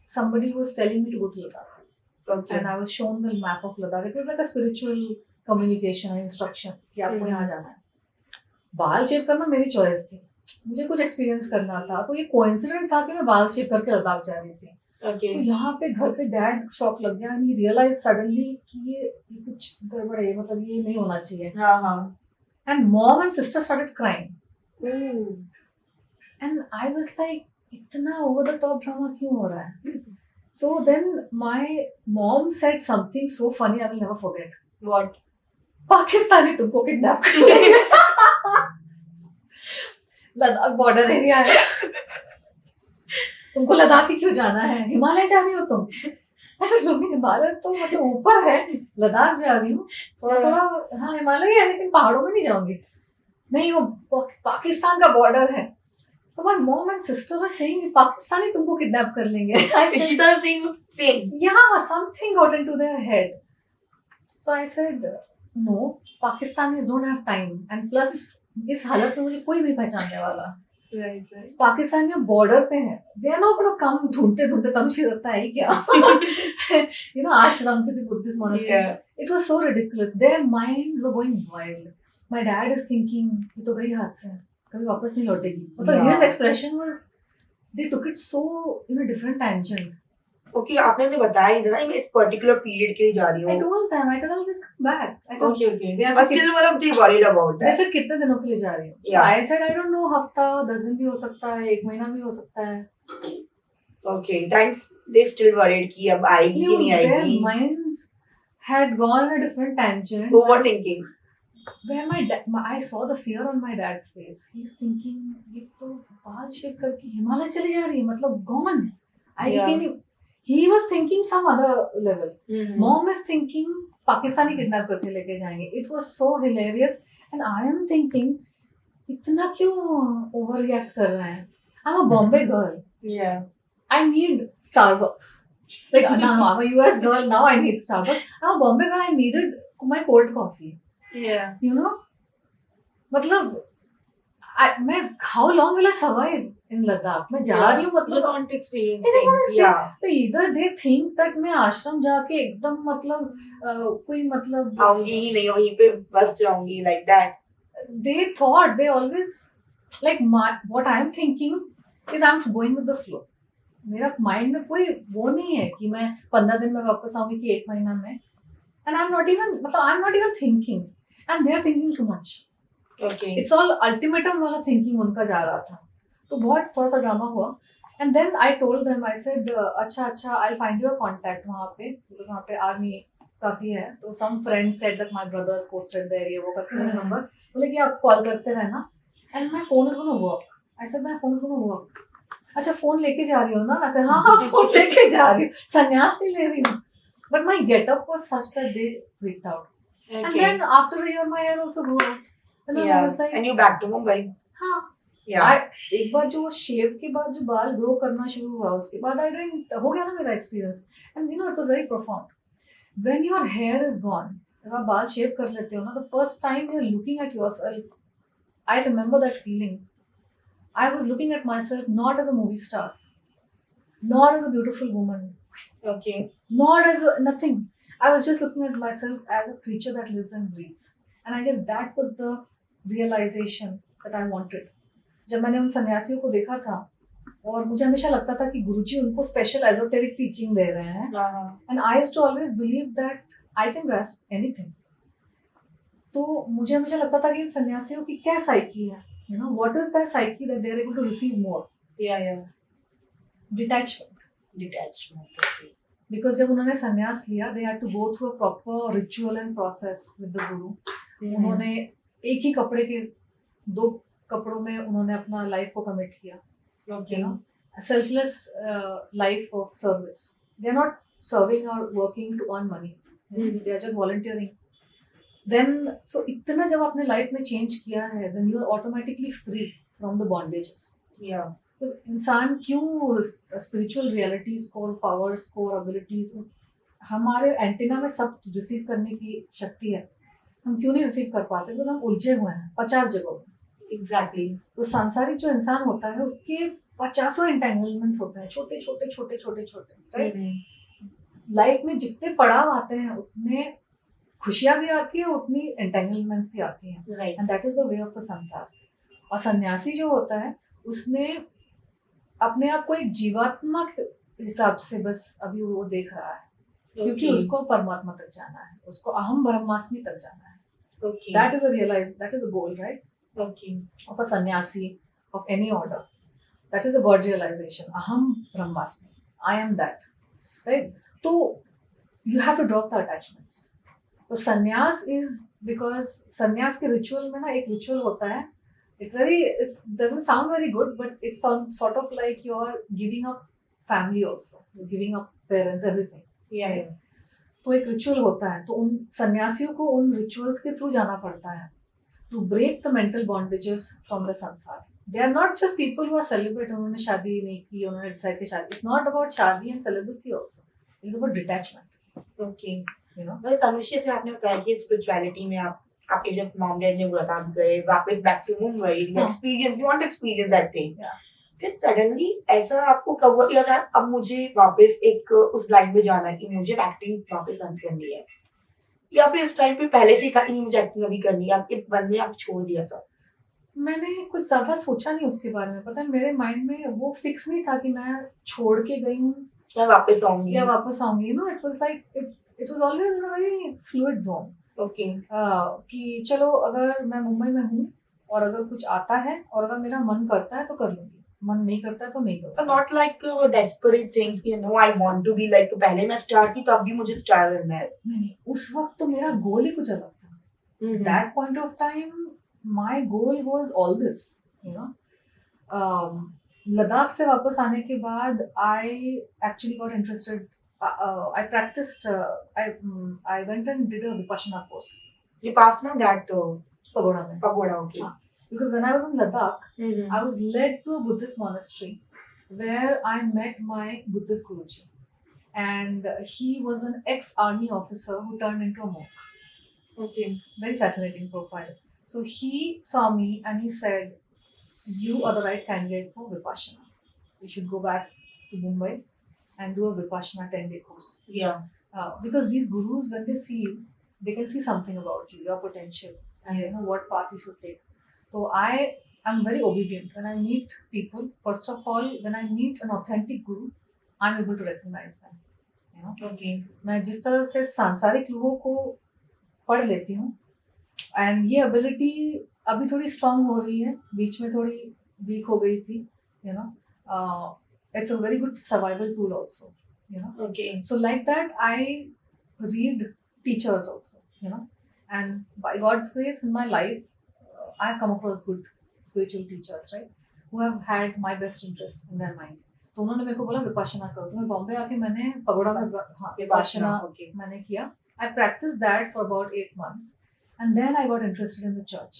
somebody was telling me to go to Ladakh
okay.
and I was shown the map of Ladakh. It was like a spiritual communication and instruction कि आपको यहाँ जाना है. बाल शेव करना मेरी choice थी, मुझे कुछ एक्सपीरियंस करना था. तो ये कोइंसिडेंट था कि मैं बाल शेव करके लद्दाख जा रही थी.
ओके.
तो यहाँ पे घर पे डैड शॉक लग गया. ही रियलाइज सडनली कि ये कुछ गड़बड़ है, मतलब ये नहीं होना चाहिए.
हाँ हाँ.
And mom and sister started crying
Ooh.
And I was like इतना ओवर द टॉप ड्रामा क्यों हो रहा है. So then my mom said something so funny I will never forget.
What?
Pakistani तुमको किडनैप कर लेंगे. लद्दाख बॉर्डर एरिया है, तुमको लद्दाख ही क्यों जाना है, हिमालय जा रही हो तुम. ऐसा मम्मी, हिमालय तो मतलब ऊपर है, लद्दाख जा रही हूँ थोड़ा थोड़ा. हाँ हिमालय है लेकिन पहाड़ों में नहीं जाऊंगी. नहीं वो पाकिस्तान का बॉर्डर है. तो my mom and sister were saying Pakistani तुमको किडनैप कर लेंगे. I said,
Ishita Singh same.
yeah, something got into their head. So I said, no, Pakistanis don't have time. And plus, इस हालत में मुझे कोई नहीं पहचानने वाला.
Right, right.
पाकिस्तानी बॉर्डर पे है, they are not going to come ढूंढते ढूंढते तनुश्री दत्ता है क्या. आश्रम किसी Buddhist monastery.
Yeah.
It was so ridiculous. Their minds were going wild. My dad is thinking, ये तो गई हाथ से, कभी वापस नहीं लौटेगी. मतलब
Yeah.
his expression was, they took it so in a different tangent.
Okay, आपने उन्हें बताया नहीं था ना मैं इस पर्टिकुलर पीरियड के लिए जा रही
I
हूँ.
told them, I said, I'll just come back. I said,
Okay, okay.
They are
But
so-
still मतलब they worried about
they
that.
said कितने दिनों के लिए जा रही हूँ. So
Yeah.
I said, I don't know, हफ्ता 10 दिन भी हो सकता है, 1 महीना भी हो सकता है.
Okay, thanks. They still worried कि अब आएगी कि नहीं
Their
आएगी.
minds had gone in a different tangent.
Overthinking.
Where I saw the fear on my dad's face. He's thinking, ये तो बाल शेव करके हिमालय चली जा रही है, मतलब gone.
Yeah.
He was thinking some other level.
Mm-hmm.
Mom is thinking Pakistani kidnap करके लेके जाएंगे. It was so hilarious. And I am thinking, इतना क्यों overreact कर रहा है? I'm a Bombay girl.
Yeah.
I need Starbucks. Like now I'm a US girl. Now I need Starbucks. I'm a Bombay girl. I needed my cold coffee.
Yeah.
You know, मतलब मैं how long will I survive in Ladakh? मैं जा रही हूँ
Just
मतलब.
want to experience
I just want to
things. Yeah.
तो either they think that मैं आश्रम जाके एकदम मतलब कोई मतलब
आऊंगी ही नहीं, वहीं पे बस जाऊंगी like that.
they thought, they always like what I'm thinking is I'm going with the flow. मेरा माइंड में कोई वो नहीं है कि मैं 15 दिन में वापस आऊंगी कि 1 महीना में. And I'm not even thinking, and they're thinking too much.
Okay.
It's all ultimatum वाला thinking उनका जा रहा था. तो बहुत थोड़ा सा ड्रामा हुआ. And then I told them, I said, अच्छा I'll find you a contact वहाँ पे, because वहाँ पे आर्मी काफी है. तो some friends said that my brothers posted there, ये वो करके मेरा नंबर बोले कि आप कॉल करते रहना, and my phone is gonna work. I said my phone is gonna work. अच्छा फोन लेके जा रही हो ना ऐसे, हाँ हाँ फोन लेके जा रही हूँ, संन्यास नहीं ले रही हूँ. But my getup was such that they freaked out. And
Okay.
then after a year, my hair also grew out. And then I
Yeah.
was like,
And you back to Mumbai.
हाँ.
Yeah.
एक बार जो शेव के बाद जो बाल grow करना शुरू हुआ उसके बाद आई डिडंट, हो गया ना मेरा experience. And you know it was very profound. When your hair is gone, जब आप बाल शेव कर लेते हो ना, the first time you are looking at yourself, I remember that feeling. I was looking at myself not as a movie star, not as a beautiful woman,
Okay.
not as a nothing. I was just looking at myself as a creature that lives and breathes. And I guess that was the realization that I wanted. जब मैंने उन सन्यासियों को देखा था और मुझे हमेशा लगता था कि गुरुजी उनको स्पेशल एजोटेरिक टीचिंग दे रहे हैं, and I used to always believe that I can grasp anything. तो मुझे हमेशा लगता था कि इन सन्यासियों की क्या साइकी है, you know, what is their psyche that they are able to receive more?
Yeah.
Detachment.
Okay.
Because जब उन्होंने संन्यास लिया, they had to go through a proper ritual and process with the guru. उन्होंने एक ही कपड़े के 2 कपड़ों में उन्होंने अपना लाइफ को कमिट किया.
Okay.
You know, a selfless life of service. They are not serving or working to earn money. They are just volunteering. Then so इतना जब आपने लाइफ में चेंज किया है, then you are automatically free from the bondages.
Yeah.
Because इंसान क्यों spiritual realities को, powers को, एबिलिटीज, हमारे एंटीना में सब रिसीव करने की शक्ति है, हम क्यों नहीं रिसीव कर पाते? बिकॉज हम उलझे हुए हैं 50 जगहों में.
Exactly.
तो सांसारिक जो इंसान होता है उसके 50 एंटेंगलमेंट्स होते हैं, छोटे छोटे छोटे छोटे छोटे, राइट? लाइफ में जितने पड़ाव आते हैं उतने खुशियां भी आती है, उतनी एंटेंगलमेंट्स भी आती हैं.
Right.
And that is the way of the संसार. और सन्यासी जो होता है उसने अपने आप को एक जीवात्मा के हिसाब से बस अभी वो देख रहा है, क्योंकि
Okay.
उसको परमात्मा तक जाना है, उसको अहम ब्रह्मास्मि तक जाना है.
Okay.
That is a goal, right,
Okay.
of a sannyasi of any order. That is a God realization. Aham Brahmasmi. I am that. Right? So you have to drop the attachments. So sannyas is because sannyas के ritual में ना एक ritual होता है. It doesn't sound very good, but it's sort of like you're giving up family also. You're giving up parents, everything.
Yeah.
तो एक ritual होता है, तो उन सन्यासियों को उन रिचुअल्स के थ्रू जाना पड़ता है to break the mental bondages from the sansar. They are not just people who are celibate, उन्होंने शादी नहीं की, उन्होंने decide की शादी. It's not about शादी and celibacy also. It's about detachment.
Okay.
You know?
वैसे तनुश्री से आपने बताया कि स्पिरिचुअलिटी में आपके जब मॉम डैड ने बोला था आप गए वापस back to Mumbai, experience, you want to experience that thing. फिर सडनली ऐसा आपको कब हुआ कि यार अब मुझे वापस एक उस लाइन में जाना है कि मुझे एक्टिंग वापस रन करनी है, या फिर इस टाइम पे पहले से ही था कि मुझे एक्टिंग अभी करनी है, आपके मन में आप छोड़ दिया था?
मैंने कुछ ज्यादा सोचा नहीं उसके बारे में. पता है मेरे माइंड में वो फिक्स नहीं था कि मैं छोड़ के गई हूँ
या वापस आऊंगी.
You know, it was like it was always in a very fluid zone.
Okay.
कि चलो अगर मैं मुंबई में हूँ और अगर कुछ आता है और अगर मेरा मन करता है तो कर लूंगी, मन नहीं करता है तो नहीं करूंगी.
नॉट लाइक डेस्परेट थिंग्स कि no I want to be like, तो पहले मैं स्टार थी तब भी मुझे स्टार बनना है.
नहीं, उस वक्त तो मेरा गोल ही कुछ अलग था. That point of time my goal was all this, you know. Ladakh से वापस आने के बाद आई actually got interested. I practiced. I went and did a Vipassana course.
Vipassana, that
Pagoda mein.
pagoda, okay.
Because when I was in Ladakh,
Mm-hmm.
I was led to a Buddhist monastery where I met my Buddhist Guruji, and he was an ex-army officer who turned into a monk.
Okay.
Very fascinating profile. So he saw me and he said, "You are the right candidate for Vipassana. You should go back to Mumbai and do a Vipassana 10-day course."
Yeah.
Because these gurus, when they see you, they can see something about you, your potential, and
Yes.
you know what path you should take. So I am very obedient. When I meet people, first of all, when I meet an authentic guru, I'm able to recognize them. You know,
Okay.
मैं जिस तरह से सांसारिक लोगों को पढ़ लेती हूँ, and ये ability अभी थोड़ी strong हो रही है, बीच में थोड़ी weak हो गई थी. You know, it's a very good survival tool also. You know.
Okay.
So like that, I read teachers also, you know, and by God's grace in my life, I've come across good spiritual teachers, right? who have had my best interests in their mind. तो उन्होंने मेरे को बोला विपाशना करो, तो मैं बॉम्बे आके मैंने पगोड़ा में विपाशना
okay.
मैंने किया. I practiced that for about 8 months, and then I got interested in the church.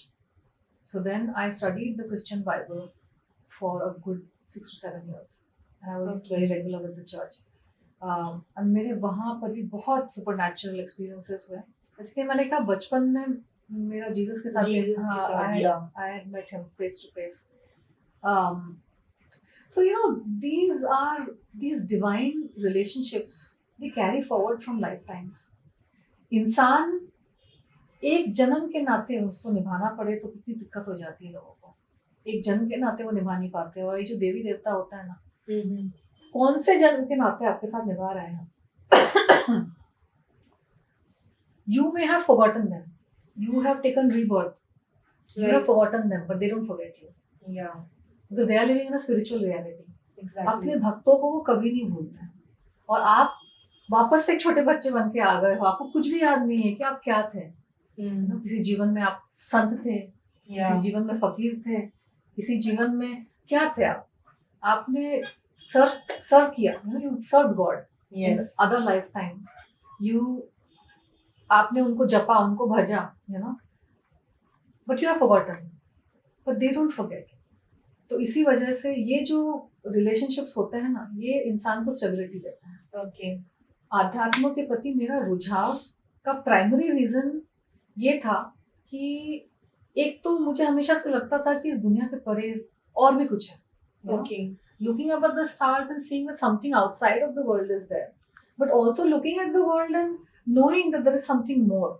So then I studied the Christian Bible for a good 6 to 7 years, and I was very regular with the church. And मेरे वहाँ पर भी बहुत supernatural experiences हुए. जैसे कि मैंने कहा बचपन में मेरा जीसस के साथ I had met him face to face. So you know, these divine relationships, they carry forward from lifetimes. इंसान एक जन्म के नाते उसको निभाना पड़े तो कितनी दिक्कत हो जाती है लोगों को. एक जन्म के नाते वो निभा नहीं पाते. और ये जो देवी देवता होता है ना, कौन से जन्म के नाते आपके साथ निभा रहे हैं. You may have forgotten them. You have taken rebirth. You have forgotten them, but they don't forget you.
Yeah.
Because they are living in a spiritual reality.
Exactly.
अपने भक्तों को वो कभी नहीं भूलते हैं. और आप वापस से एक छोटे बच्चे बन के आ गए हो. आपको कुछ भी याद नहीं है कि आप क्या थे. किसी जीवन में आप संत थे, किसी जीवन में फकीर थे, किसी जीवन में क्या थे आप. आपने सर्व किया. You served God.
Yes.
In other lifetimes. आपने उनको जपा, उनको भजा, but you have forgotten, but they don't forget. तो इसी वजह से ये जो रिलेशनशिप्स होते हैं ना, ये इंसान को स्टेबिलिटी देता है.
Okay.
आध्यात्म के प्रति मेरा रुझाव का प्राइमरी रीजन ये था कि एक तो मुझे हमेशा से लगता था कि इस दुनिया के परे और भी कुछ है.
Okay.
Looking up at the stars and seeing that something outside of the world is there, but also looking at the world and knowing that there is something more.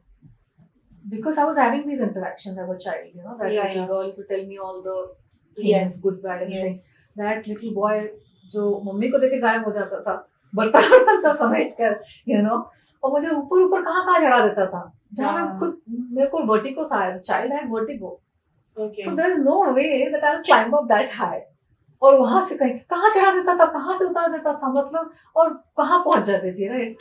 Because I was having these interactions as a child, that little girl used to tell me all the things, good, bad, and things. That little boy जो mummy को देखे गायब हो जाता था, बर्तन सब समेट कर, और मुझे ऊपर कहाँ चढ़ा देता था, जहाँ मैं खुद, मेरे को वर्टिगो था. As a child, I had vertigo.
Okay.
So there is no way that I'll climb up that high. और वहां से कहाँ चढ़ा देता था, कहाँ से उतार देता था, मतलब, और कहाँ पहुंच जाती थी. Right.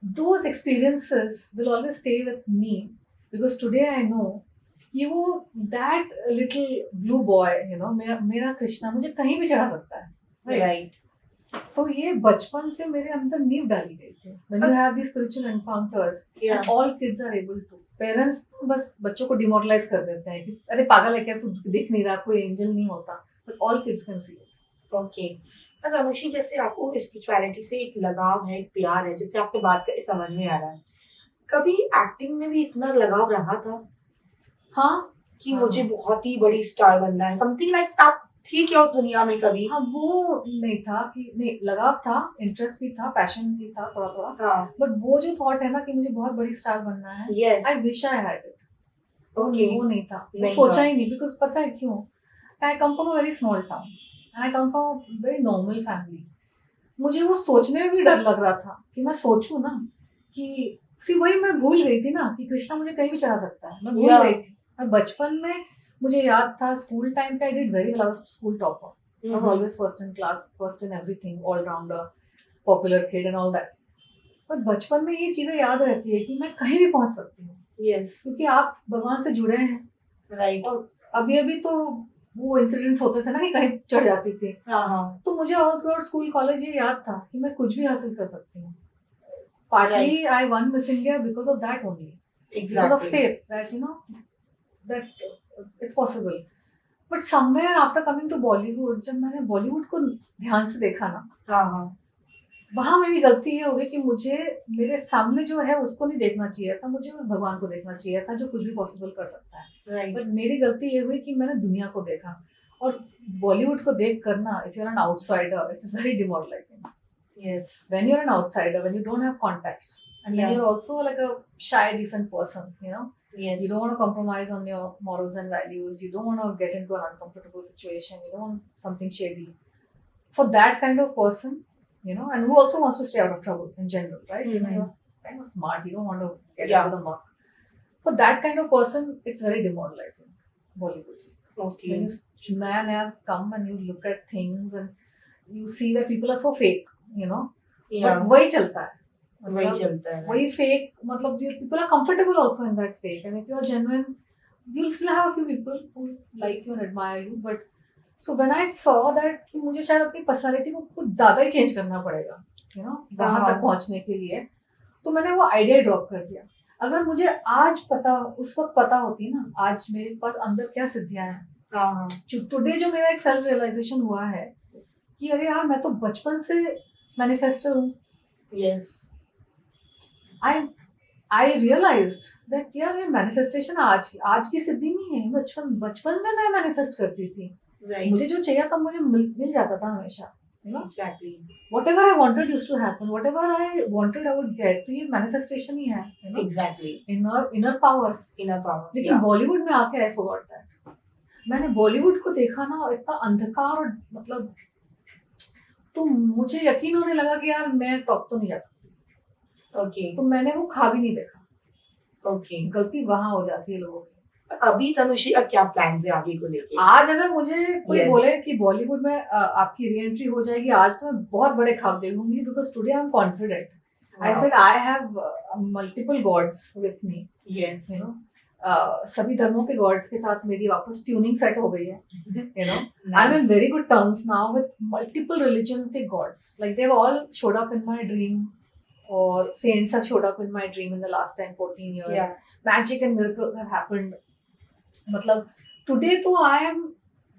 Those experiences will always stay with me, because today I know that little blue boy, मेरा कृष्णा मुझे कहीं भी चढ़ा सकता है.
Right.
तो ये बचपन से मेरे अंदर नींव डाली गई थी. When you have these spiritual encounters, and all kids are able to. Parents बस बच्चों को डिमोरलाइज कर देते हैं कि अरे पागल है क्या, तू दिख नहीं रहा, कोई एंजल नहीं होता. But all kids can see it.
Okay. अनुषी, जैसे आपको स्पिरिचुअलिटी से एक लगाव है, एक प्यार है, जैसे आपसे बात करके समझ में आ रहा है, कभी एक्टिंग में भी इतना लगाव रहा था?
हाँ,
कि मुझे बहुत ही बड़ी स्टार बनना है, समथिंग लाइक आप थी क्या उस दुनिया में कभी?
हाँ, वो नहीं था कि नहीं, लगाव था, इंटरेस्ट भी था, पैशन भी था थोड़ा.
हाँ.
बट वो जो थॉट है ना कि मुझे बहुत बड़ी स्टार बनना है,
Yes.
I wish I had it.
Okay.
वो नहीं था,
नहीं
सोचा
था.
ही नहीं. बिकॉज पता है क्यों? I come from a very small town. And I come from a very normal family. मुझे वो सोचने में भी डर लग रहा था कि मैं सोचूं ना कि वही मैं भूल गई थी ना कि कृष्णा मुझे कहीं भी चढ़ा सकता है. मैं भूल गई थी. मैं बचपन में मुझे याद था, स्कूल टाइम पे I did very well. I was school topper. I was always first in class, first in everything, all rounder, popular kid and all that. पर बचपन में ये चीजें याद रहती है कि मैं कहीं भी पहुंच सकती हूँ.
Yes.
क्योंकि आप भगवान से जुड़े हैं.
Right.
और अभी तो वो इंसिडेंट्स होते थे ना कि कहीं चढ़ जाती थी.
हाँ.
तो मुझे all through out school college ये याद था कि मैं कुछ भी हासिल कर सकती हूँ. Partly I won Miss India because of that only.
Exactly.
Because of faith that that it's possible. But somewhere after coming to Bollywood, जब मैंने बॉलीवुड को ध्यान से देखा ना,
हाँ.
वहाँ मेरी गलती ये हो गई कि मुझे मेरे सामने जो है उसको नहीं देखना चाहिए था, मुझे उस भगवान को देखना चाहिए था जो कुछ भी पॉसिबल कर सकता है.
Right.
बट मेरी गलती ये हुई कि मैंने दुनिया को देखा. और बॉलीवुड को देख कर ना, if you are an outsider, it is very demoralising.
Yes.
When you're an outsider, when you don't have contacts, and when you're also like a shy, decent person,
Yes.
you don't want to compromise on your morals and values. You don't want to get into an uncomfortable situation. You don't want something shady. For that kind of person, and who also wants to stay out of trouble in general, right?
Mm-hmm.
You're kind of smart. You don't want to get
Yeah.
into the muck. For that kind of person, it's very demoralizing. Bollywood.
Okay.
When you naya come and you look at things and you see that people are so fake,
Yeah.
but वही चलता है.
वही चलता है.
वही fake, मतलब people are comfortable also in that fake, and if you are genuine, you'll still have a few people who like you and admire you, but so when I saw that कि मुझे शायद अपनी personality को कुछ ज़्यादा ही change करना पड़ेगा, you know, वहाँ
हाँ।
तक पहुँचने के लिए, तो मैंने वो आइडिया ड्रॉप कर दिया. अगर मुझे आज पता, उस वक्त पता होती ना, आज मेरे पास अंदर क्या सिद्धियाँ हैं,
हाँ
टुडे जो मेरा एक सेल्फ रियलाइजेशन हुआ है कि अरे यार मैं तो बचपन से मैनिफेस्टर हूँ.
यस
I realized that यार ये मैनिफेस्टेशन आज की सिद्धि नहीं है. बचपन में मैं मैनिफेस्ट करती थी.
राइट
मुझे जो चाहिए था मुझे मिल जाता था हमेशा. You know,
exactly
whatever I wanted used to happen. Whatever I wanted I would get. तो ये मैनिफेस्टेशन ही है. You know,
exactly
inner power.
Inner power.
लेकिन बॉलीवुड में आके I forgot that. मैंने बॉलीवुड को देखा ना, और इतना अंधकार, और मतलब तो मुझे यकीन होने लगा कि यार मैं टॉप तो नहीं जा सकती.
ओके
तो मैंने वो खा भी नहीं देखा.
ओके.
गलती वहां हो जाती है लोगों की.
अभी तनुश्री का क्या प्लान है आगे को लेके?
आज अगर मुझे कोई
Yes.
बोले कि बॉलीवुड में आपकी री एंट्री हो जाएगी, आज तो मैं बहुत बड़े ख्वाब देखूंगी, because today I am confident. I said I have multiple gods with me.
Yes
you know, सभी धर्मों के गॉड्स के साथ मेरी वापस ट्यूनिंग सेट हो गई है. You know, I am in very good terms now with multiple religion के gods. Like they have all showed up in my dream, or saints have showed up in my dream in the last 10-14 years.
Yeah.
Magic and miracles have happened. मतलब today तो I am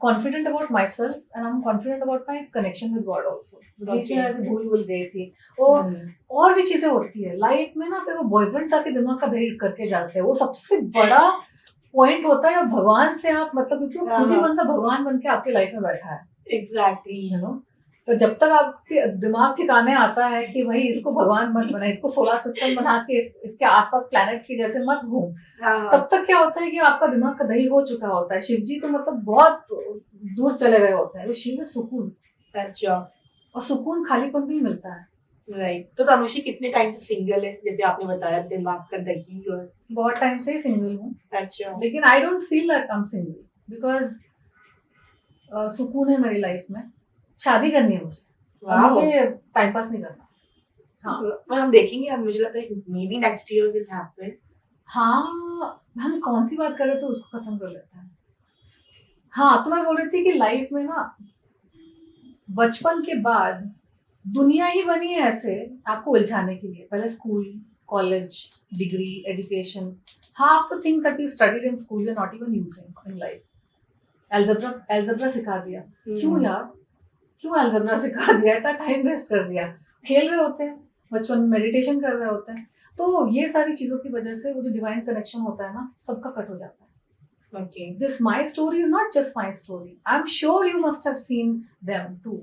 confident about myself and I'm confident about my connection with God also. बीच में ऐसे भूल गई थी. और भी चीजें होती है लाइफ में ना, फिर वो बॉयफ्रेंड आके दिमाग का दही करके जाते हैं. वो सबसे बड़ा पॉइंट होता है. और भगवान से आप मतलब, क्योंकि वो खुद ही बंदा भगवान बन के आपके लाइफ में बैठा है.
एग्जैक्टली.
यू नो, तो जब तक आपके दिमाग ठिकाने आता है कि भाई इसको भगवान मत बना, इसको सोलर सिस्टम बना के इसके आसपास प्लैनेट की जैसे मत घूम, तब तक क्या होता है कि आपका दिमाग का दही हो चुका होता है. शिव जी तो मतलब बहुत दूर चले गए होते हैं. वो शिव में सुकून,
अच्छा.
और सुकून खालीपन भी मिलता है.
राइट. तो तनुश्री कितने टाइम से सिंगल है, जैसे आपने बताया दिमाग का दही? और
बहुत टाइम से ही सिंगल हूँ.
अच्छा.
लेकिन I don't feel that I am single, because सुकून है मेरी लाइफ में. शादी करनी है मुझे, और
Wow.
मुझे टाइम पास नहीं करना. हाँ.
पर हम देखेंगे, अब मुझे लगता है may be next year will happen.
हाँ, हम कौन सी बात कर रहे थे उसको खत्म कर लेते हैं. हाँ, तो मैं बोल रही थी कि लाइफ में ना बचपन के बाद दुनिया ही बनी है ऐसे आपको उलझाने के लिए. पहले school, college, degree, education, half the things that you studied in school you are not even using in life. Algebra सिखा दिया. क्यों यार, क्यों एल्जेब्रा सिखा दिया? इतना टाइम वेस्ट कर दिया. खेल रहे होते हैं बचपन में, मेडिटेशन कर रहे होते हैं. तो ये सारी चीजों की वजह से वो जो डिवाइन कनेक्शन होता है ना, सबका कट हो जाता है.
Okay.
This my story is not just my story. I'm sure you must have seen them too.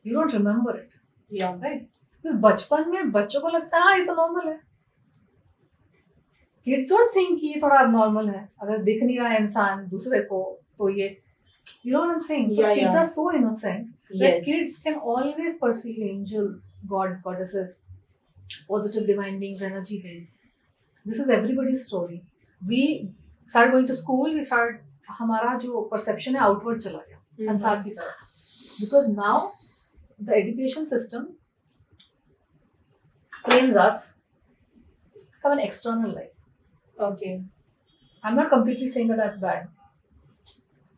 You don't remember it,
या
right? Because बचपन में बच्चों को लगता है हाँ ये तो नॉर्मल है. Kids don't think कि ये थोड़ा abnormal है. अगर दिख नहीं रहा है इंसान दूसरे को, तो ये, you know what I'm saying? So
Yeah,
kids
yeah.
are so innocent that
Yes.
kids can always perceive angels, gods, goddesses, positive divine beings, energy beings. This is everybody's story. We start going to school, हमारा जो perception है outward चला गया, संसार की तरफ. Because now the education system trains us to have an external life.
Okay.
I'm not completely saying that that's bad.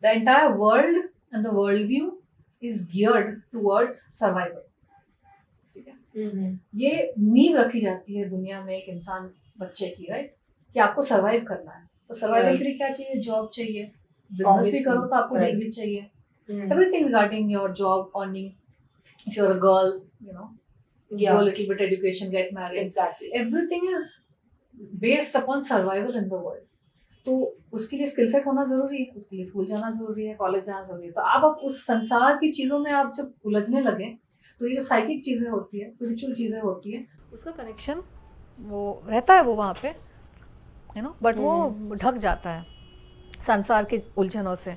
The entire world and the worldview is geared towards survival. ठीक है? ये नींव रखी जाती है दुनिया में एक इंसान बच्चे की, राइट, कि आपको सरवाइव करना है. तो सर्वाइवल के लिए क्या चाहिए? जॉब चाहिए. बिजनेस भी करो तो आपको डिग्री चाहिए. Everything regarding your job, earning. If you're a girl, you know, do a little bit education, get married.
Exactly.
Everything is based upon survival in the world. तो उसके लिए स्किल सेट होना जरूरी है, उसके लिए स्कूल जाना जरूरी है, कॉलेज जाना जरूरी है. तो आप उस संसार की चीजों में आप जब उलझने लगे, तो ये जो साइकिक चीजें होती है, स्पिरिचुअल चीजें होती है, उसका कनेक्शन वो रहता है वो वहाँ पे, यू नो, बट वो ढक जाता है संसार के उलझनों से.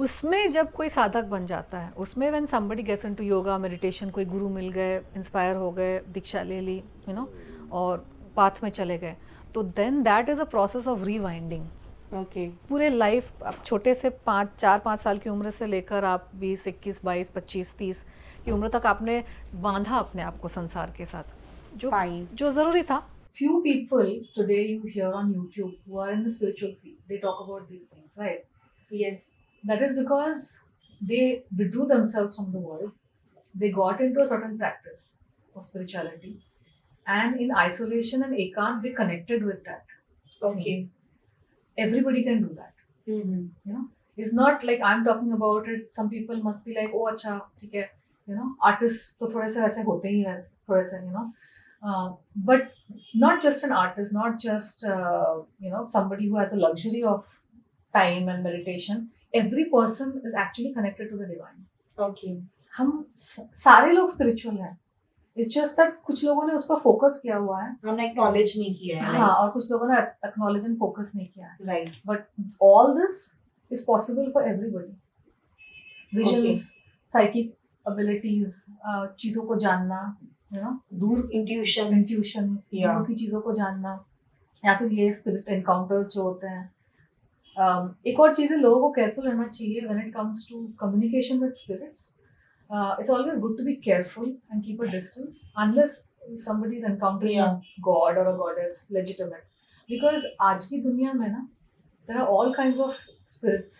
उसमें जब कोई साधक बन जाता है, उसमें when somebody gets into yoga, meditation, कोई गुरु मिल गए, इंस्पायर हो गए, दीक्षा ले ली, यू नो, और पाथ में चले गए, तो then that is a process of rewinding.
Okay.
पूरे लाइफ, आप छोटे से 4-5 साल की उम्र से लेकर आप 20, 21, 22, 25, 30 की उम्र तक आपने बांधा अपने आप को संसार के साथ, जो
Fine.
जो ज़रूरी था. few people today you hear on YouTube who are in the spiritual field, they talk about these things, right?
Yes.
That is because they withdrew themselves from the world. They got into a certain practice of spirituality, and in isolation and ekant, they connected with that.
Okay.
Everybody can do that.
Mm-hmm.
You know, it's not like I'm talking about it. Some people must be like, oh, acha, ठीक है, you know, artists तो थोड़े से वैसे होते ही वैसे थोड़े से, you know, but not just an artist, not just you know, somebody who has the luxury of time and meditation. Every person is actually connected to the divine.
Okay.
हम सारे लोग spiritual हैं. It's just that कुछ लोगों ने उस पर focus किया हुआ है.
हमने एक्नॉलेज नहीं किया है.
हाँ, और कुछ लोगों ने acknowledge and focus नहीं किया है.
Right.
But all this is possible for everybody. Visions, psychic abilities, चीजों को जानना, you know,
दूर intuitions,
दूर की चीजों को जानना, या फिर ये spirit encounters जो होते हैं. एक और चीज़ है, लोगों को careful रहना चाहिए when it comes to communication with spirits. It's always good to be careful and keep a distance unless somebody is encountering a god or a goddess legitimate. Because आज की दुनिया में ना, there are all kinds of spirits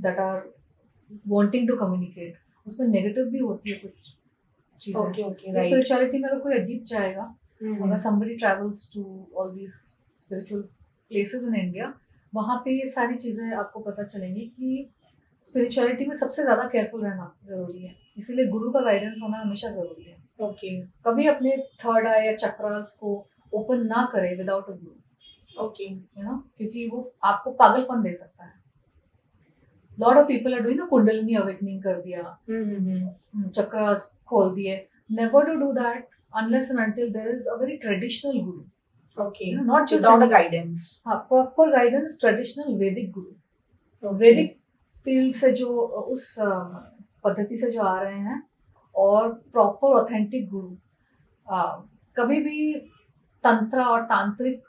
that are wanting to communicate. उसमें negative भी होती है कुछ चीजें.
Okay, right.
Spirituality में अगर कोई deep जाएगा, अगर somebody travels to all these spiritual places in India, वहाँ पे ये सारी चीजें आपको पता चलेंगी कि स्पिरिचुअलिटी में सबसे ज्यादा केयरफुल रहना जरूरी है. इसीलिए गुरु का गाइडेंस होना हमेशा जरूरी है.
Okay.
कभी अपने थर्ड आई या चक्रास को ओपन ना करें without a Guru.
Okay.
You know, क्योंकि वो आपको पागलपन दे सकता है. Lot of people are doing ना, कुंडलिनी अवेकनिंग कर दिया, चक्रास खोल दिए. Never to do that unless and until there is a very traditional guru.
Okay.
You know, not just
without a guidance.
हाँ, proper guidance, traditional Vedic guru.
Okay.
Vedic field से जो उस पद्धति से जो आ रहे हैं, और प्रॉपर ऑथेंटिक गुरु. कभी भी तंत्र और तांत्रिक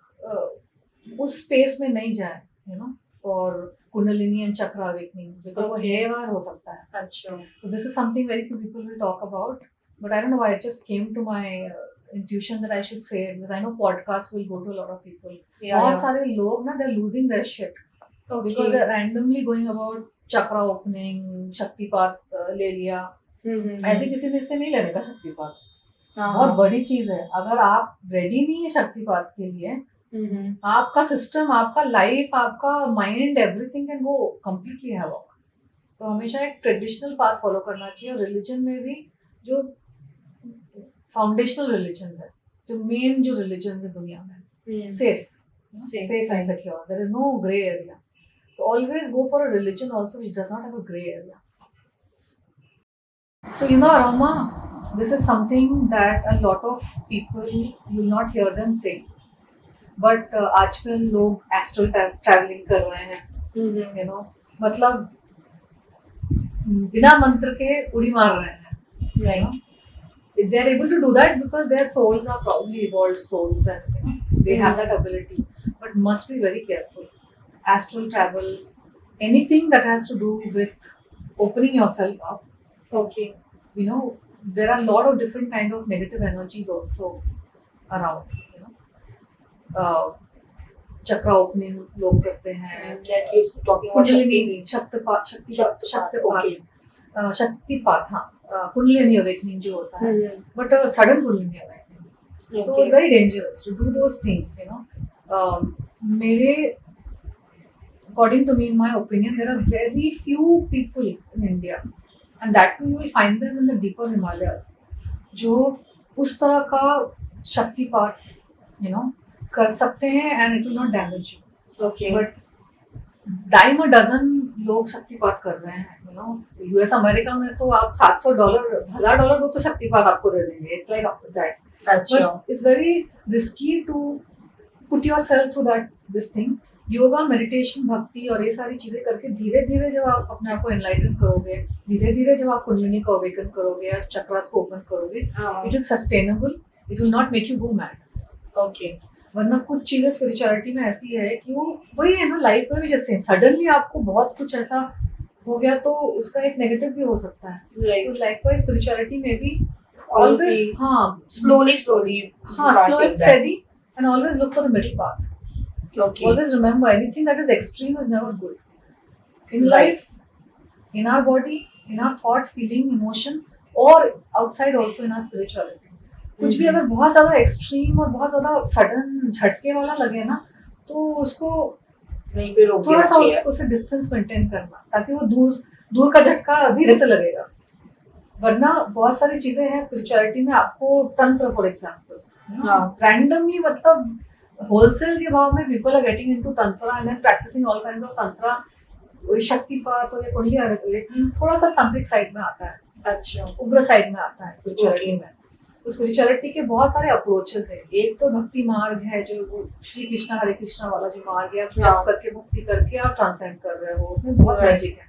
उस स्पेस में नहीं जाए, you know, for kundalini and चक्र अवेकनिंग, बिकॉज वो हेयरवार हो सकता है.
अच्छा.
So this is something very few people will talk about, but I don't know why it just came to my intuition that I should say it, because I know podcasts will go to a lot of people. बहुत सारे लोग ना, they're losing their shit.
Okay.
Because they're randomly going about chakra opening, शक्तिपात ले लिया. ऐसे किसी ने इससे नहीं लेने का शक्तिपात. बहुत बड़ी चीज है. अगर आप रेडी नहीं है शक्तिपात के लिए, आपका सिस्टम, आपका लाइफ, आपका mind, everything can go completely havoc. तो हमेशा एक ट्रेडिशनल पाथ फॉलो करना चाहिए. और रिलीजन में भी जो फाउंडेशनल रिलीजन्स है, जो मेन जो रिलीजन्स है दुनिया में, safe and secure. There is no gray area. So always go for a religion also which does not have a gray area. So you know, Aroma, this is something that a lot of people, you will not hear them say. But आजकल लोग astral traveling कर रहे हैं, you know, मतलब बिना मंत्र के उड़ी मार रहे हैं.
Right.
You know? They are able to do that because their souls are probably evolved souls, and you know, they have that ability. But must be very careful. Astral travel, anything that has to do with opening yourself up.
Okay.
You know, there are a lot of different kind of negative energies also around. You know, chakra opening लोग करते हैं.
That is talking about
kundalini, शक्तिपात, हाँ, kundalini awakening जो होता है. But sudden kundalini awakening, so it's very dangerous to do those things. You know, मेरे according to me, in my opinion, there are very few people in India, and that too you will find them in the deeper Himalayas, जो उस तरह का शक्तिपात, you know, कर सकते हैं, and it will not damage you.
Okay.
But dime a dozen लोग शक्तिपात कर रहे हैं. You know, US अमेरिका में तो आप $700, $1000 दो तो शक्तिपात आपको दे देंगे. It's like that.
अच्छा.
But it's very risky to put yourself through this thing. Yoga, meditation, भक्ति और ये सारी चीजें करके धीरे धीरे जब आप अपने आप को एनलाइटन करोगे, धीरे धीरे जब आप कुंडलिनी को अवेकन करोगे या चक्रास को ओपन करोगे, it is sustainable. It will not make you go mad.
Okay.
वरना कुछ चीजें स्पिरिचुअलिटी में ऐसी है कि वो वही है ना, लाइफ में भी जैसे सडनली आपको बहुत कुछ ऐसा हो गया तो उसका एक नेगेटिव भी हो सकता है. सो लाइकवाइज स्पिरिचुअलिटी में भी ऑलवेज, हाँ,
स्लोली
हाँ, slow and steady, and always look for the middle path.
Okay.
Always remember, anything that is extreme is never good. In
Right.
life, in our body, in our thought, feeling, emotion, or outside also in our spirituality. कुछ भी अगर बहुत ज़्यादा extreme और बहुत ज़्यादा sudden झटके वाला लगे ना, तो उसको
वहीं पे रोक
थोड़ा
देना
सा
चाहिए।
उससे डिस्टेंस मेंटेन करना, ताकि वो दूर का झटका धीरे से लगेगा। वरना बहुत सारी चीजें हैं स्पिरिचुअलिटी में, आपको तंत्र फॉर एग्जाम्पल
हाँ।
रैंडमली, मतलब होलसेल के भाव में people are getting into tantra and then practising all kinds of tantra, shaktipat और कुंडली अवेकनिंग थोड़ा सा तांत्रिक साइड में आता है,
अच्छा।
उग्र साइड में आता है स्पिरिचुअलिटी में। तो स्पिरिचुअलिटी के बहुत सारे अप्रोचेस है। एक तो भक्ति मार्ग है, जो वो श्री कृष्णा हरे कृष्णा वाला जो मार्ग है, आप जप करके भक्ति करके आप ट्रांसेंड कर रहे हो, उसमें बहुत मैजिक है।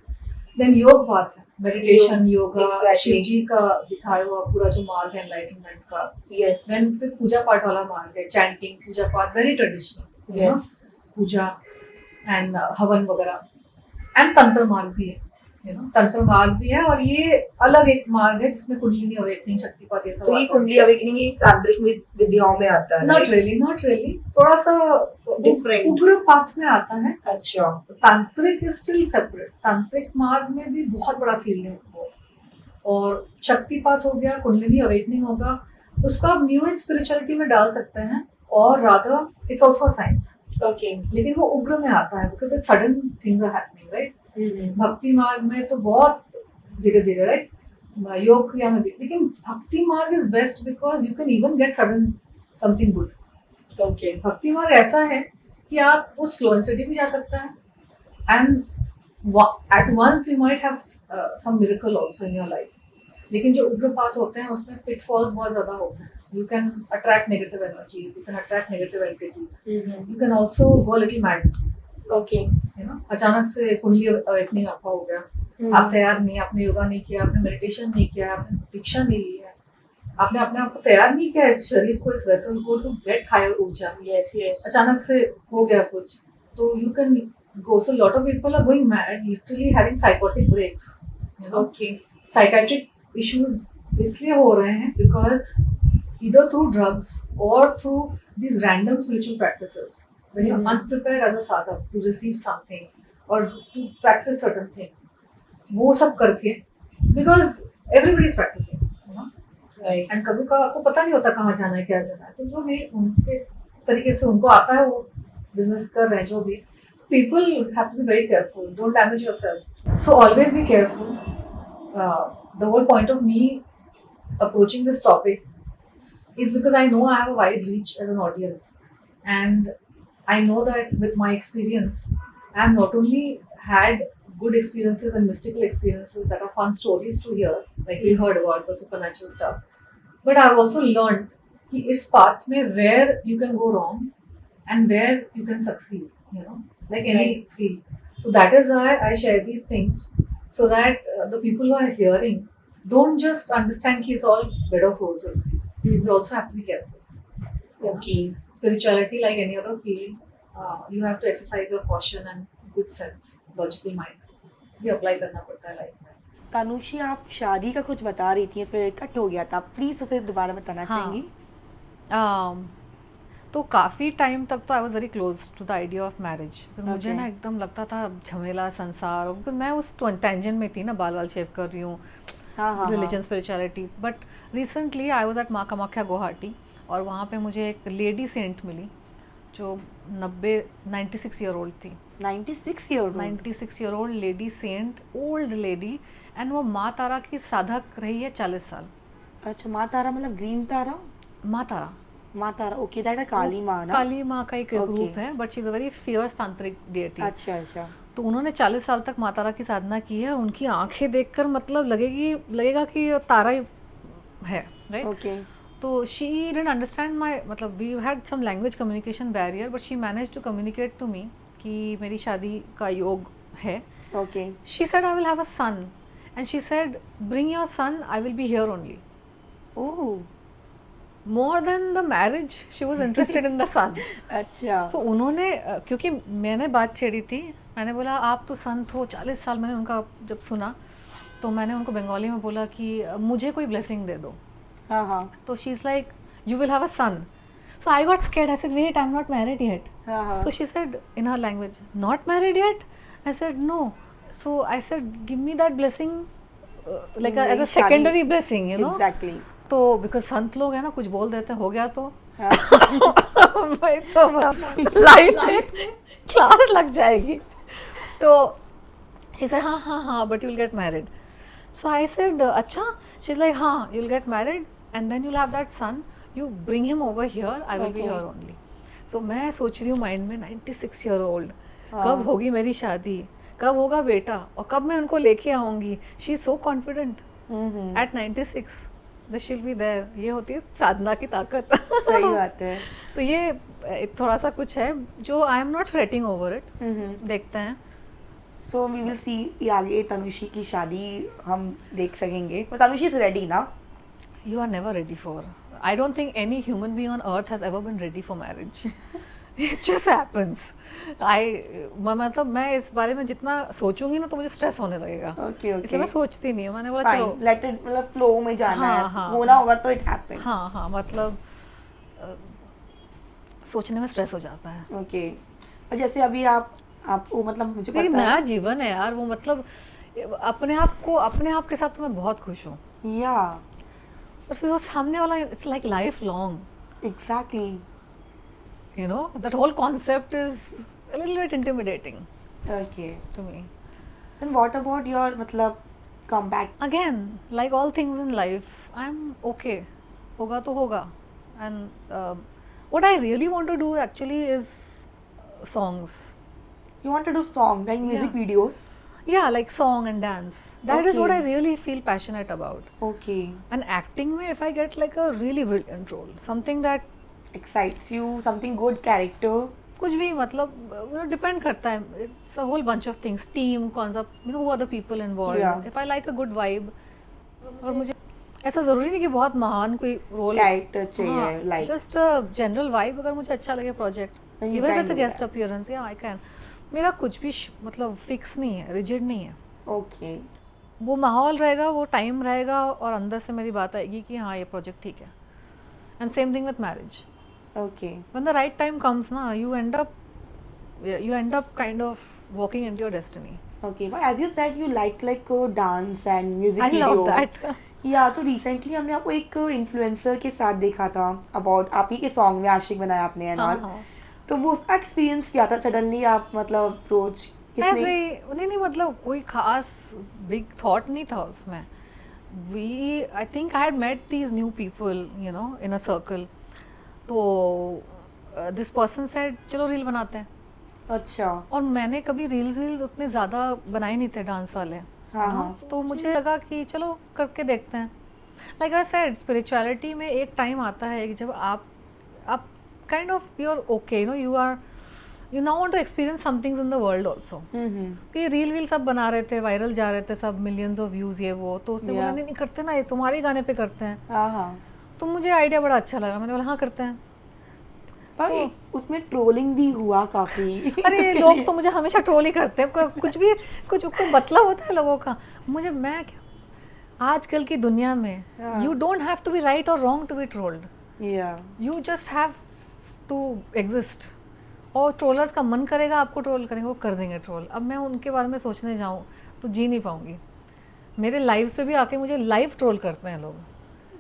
देन योग पाथ है, मेडिटेशन, योगा, शिव जी का दिखाया हुआ पूरा जो मार्ग है एनलाइटनमेंट का। देन फिर पूजा पाठ वाला मार्ग है, चैंटिंग, पूजा पाठ, वेरी ट्रेडिशनल, पूजा एंड हवन वगैरह। एंड तंत्र मार्ग भी है, तंत्र मार्ग भी है, और ये अलग एक मार्ग है जिसमें कुंडलिनी अवेकनिंग, शक्तिपात, ये सब।
तो ये कुंडली अवेकनिंग ही तांत्रिक विद्याओं में आता है?
नॉट रियली, थोड़ा सा
डिफरेंट
उग्र पाथ में आता है।
अच्छा।
तांत्रिक इज स्टिल सेपरेट, तांत्रिक मार्ग में भी बहुत बड़ा फील्ड है वो। और शक्तिपात हो गया, कुंडलिनी अवेकनिंग होगा, उसको आप न्यू एज स्पिरिचुअलिटी में डाल सकते हैं, और rather it's also science.
Okay.
लेकिन वो उग्र में आता है because it sudden things are happening, right. भक्ति मार्ग में तो बहुत धीरे धीरे, राइट, योग क्रिया में भी। लेकिन भक्ति मार्ग is best because you can even get sudden something good.
Okay.
भक्ति मार्ग ऐसा है कि आप वो स्लो एंड स्टडी भी जा सकता है, and at once you might have some miracle also in your life. लेकिन जो उग्र पाथ होते हैं उसमें पिटफॉल्स बहुत ज्यादा होते हैं। You can attract negative energies, you can attract negative entities, you can also go a little mad.
Okay.
अचानक से कुंडली अवेकनिंग आपका हो गया, आप तैयार नहीं, आपने योगा नहीं किया, आपने मेडिटेशन नहीं किया, आपने दीक्षा नहीं ली है, आपने अपने आप को तैयार नहीं किया इस शरीर को, इस वेसल को टू गेट हायर ऊर्जा।
yes.
अचानक से हो गया कुछ, तो you can go. So lot of people are going mad, literally having psychotic breaks.
Okay.
Psychiatric issues इसलिए हो रहे हैं because either through drugs or through these random spiritual practices, when you're unprepared as a sadhak to receive something or to practice certain things, वो सब करके, because everybody is practicing,
Right.
and कभी का आपको पता नहीं होता कहाँ जाना है, क्या जाना है, तो जो भी उनके तरीके से उनको आता है वो बिजनेस कर रहे हैं जो भी। So people have to be very careful, don't damage yourself, so always be careful. The whole point of me approaching this topic is because I know I have a wide reach as an audience, and I know that with my experience, I have not only had good experiences and mystical experiences that are fun stories to hear, like we heard about the supernatural stuff, but I've also learned कि इस path में where you can go wrong and where you can succeed, like any field. So that is why I share these things, so that the people who are hearing don't just understand कि it's all bed of roses. You also have to be careful.
Okay.
Spirituality, like any other field, you have to exercise your caution and good sense, logical mind. ये apply करना पड़ता है life में।
तानुक्षी, आप शादी का कुछ बता रही थी, फिर कट हो गया था, प्लीज उसे दोबारा बताना चाहेंगी?
तो काफ़ी टाइम तक तो I was very close to the idea of marriage, because मुझे ना एकदम लगता था झमेला संसार, बिकॉज मैं उस टेंशन में थी ना, बाल शेव कर रही हूँ, religion, spirituality. But recently I was at माँ कामाख्या गुवाहाटी, और वहाँ पे मुझे एक लेडी सेंट मिली जो 96 ईयर ओल्ड थी।
96 year old
lady saint, old lady, and वो माँ तारा की साधक रही है 40 साल।
अच्छा, माँ तारा मतलब ग्रीन तारा?
माँ तारा,
ओके, दैट काली माँ ना?
काली माँ का एक रूप है, but she is a very fierce tantric deity.
अच्छा।
तो उन्होंने 40 साल तक माँ तारा की साधना की है, और उनकी आंखें देखकर मतलब लगेगा कि तारा ही है, राइट?
ओके।
तो शी डिडंट अंडरस्टैंड माय, मतलब we had some language communication barrier, but she manage to communicate to me कि मेरी शादी का योग है।
Okay.
She said I will have a son, and she said bring your son, I will be here only.
Oh,
more than the marriage she was interested in the son.
अच्छा।
So उन्होंने, क्योंकि मैंने बात छेड़ी थी, मैंने बोला आप तो संत हो, 40 साल मैंने उनका जब सुना, तो मैंने उनको बंगाली में बोला कि मुझे कोई ब्लेसिंग दे दो।
हाँ।
तो she is like you will have a son. So I got scared. I said, wait, I'm not married yet.
Uh-huh.
So she said in her language, not married yet? I said, no. So I said, give me that blessing like as a
नहीं, शादी-
secondary blessing, you know.
Exactly.
तो because संत लोग हैं ना, कुछ बोल देते हैं, हो गया तो
हाँ.
भाई तो लाइफ में क्लास लग जाएगी. तो शी सेड हाँ हाँ हाँ but you will get married. So I said अच्छा. शी इज लाइक हाँ you will get married and then you will have that son, you bring him over here, I will be
Okay.
Here only. So मैं सोच रही हूँ mind में 96 year old,
हाँ.
कब होगी मेरी शादी, कब होगा बेटा और कब मैं उनको लेके आऊँगी. She is so confident
hmm.
At 96 that she'll be there. ये होती है साधना की ताकत.
सही बात है.
तो ये थोड़ा सा कुछ है जो I am not fretting over it. देखते हैं.
सो वी विल सी आगे तनुषी की शादी हम देख सकेंगे. but तनुषी इज रेडी ना.
You are never ready for. I don't think any human being on earth has ever been ready for marriage. It just happens. मतलब मैं इस बारे में जितना सोचूंगी ना तो मुझे स्ट्रेस होने लगेगा.
Okay okay.
इसलिए मैं सोचती नहीं हूँ. मैंने बोला चलो
फाइन, लेट इट, मतलब फ्लो में जाना
हाँ,
है.
हाँ.
होना होगा तो इट हैपन.
हाँ हाँ मतलब सोचने में स्ट्रेस हो जाता है.
ओके. और जैसे अभी आपको मतलब मुझे
लेकिन
पता
नया
है.
जीवन है यार वो, मतलब अपने आप के साथ तो मैं बहुत खुश हूँ.
या
और फिर वो सामने वाला it's like life long,
exactly.
you know, that whole concept is a little bit intimidating
okay.
to me.
Then what about your मतलब come back.
Again, like all things in life, I'm okay. होगा तो होगा. And what I really want to do actually is songs.
You want to do songs like music
Yeah.
videos?
Yeah, like song and dance. That is what I
Okay.
really feel passionate about.
Okay.
And acting में if I get like a really brilliant role, something that
Excites you, something good character.
कुछ भी मतलब depend करता है. It's a whole bunch of things. Team कौन सा, you know, who are the people involve.
Yeah.
If I like a good vibe. और मुझे ऐसा ज़रूरी नहीं कि बहुत महान कोई रोल,
Character चाहिए like.
Just general vibe. अगर मुझे अच्छा लगे project,
Then you
even
can
as a
do
guest
that.
Appearance, या आई कैन. मेरा कुछ भी मतलब फिक्स नहीं है, रिजिड नहीं है.
Okay.
वो माहौल रहेगा, वो टाइम रहेगा और अंदर से मेरी बात आएगी कि हाँ ये प्रोजेक्ट ठीक है. And same thing with marriage.
Okay.
When the right time comes na, you end up kind of walking into your destiny.
Okay. But as you said, you like dance and music
I
video.
love that.
या तो recently हमने आपको एक influencer के साथ देखा था about आप ही के सॉन्ग में आशिक बनाया आपने एंड
हाँ,
ऑल.
हाँ.
तो वो उसका एक्सपीरियंस क्या था? सडनली आप मतलब अप्रोच
ऐसे
किसने?
ही नहीं, मतलब कोई खास बिग थॉट नहीं था उसमें. I think I had met these new people, you know, in a circle. तो दिस पर्सन सेड चलो रील बनाते हैं.
अच्छा.
और मैंने कभी रील्स उतने ज़्यादा बनाए नहीं थे डांस वाले.
हाँ,
you know?
हाँ.
तो मुझे लगा कि चलो करके देखते हैं. लाइक आई सेड, स्पिरिचुअलिटी में एक टाइम आता है कि जब आप kind of you are okay, you now want to experience some things in the world also. तो ये रील सब बना रहे थे, वायरल जा रहे थे, सब मिलियंस ऑफ व्यूज़ ये वो. तो उसने बोला
Yeah.
नहीं करते ना, ये तुम्हारे गाने पे करते हैं.
हाँ हाँ.
तो मुझे आइडिया बड़ा अच्छा लगा. मैंने बोला हाँ करते हैं.
पर उसमें ट्रोलिंग भी हुआ काफी.
अरे लोग तो मुझे हमेशा ट्रोल ही करते हैं. कुछ भी कुछ मतलब होता है लोगों का. मैं क्या, आजकल की दुनिया में
हाँ.
You don't have to be right और wrong to be trolled.
Yeah.
You just have to exist. और ट्रोलर्स का मन करेगा आपको ट्रोल करेंगे, वो कर देंगे ट्रोल. अब मैं उनके बारे में सोचने जाऊँ तो जी नहीं पाऊंगी. मेरे लाइव्स पे भी आके मुझे लाइव ट्रोल करते हैं लोग.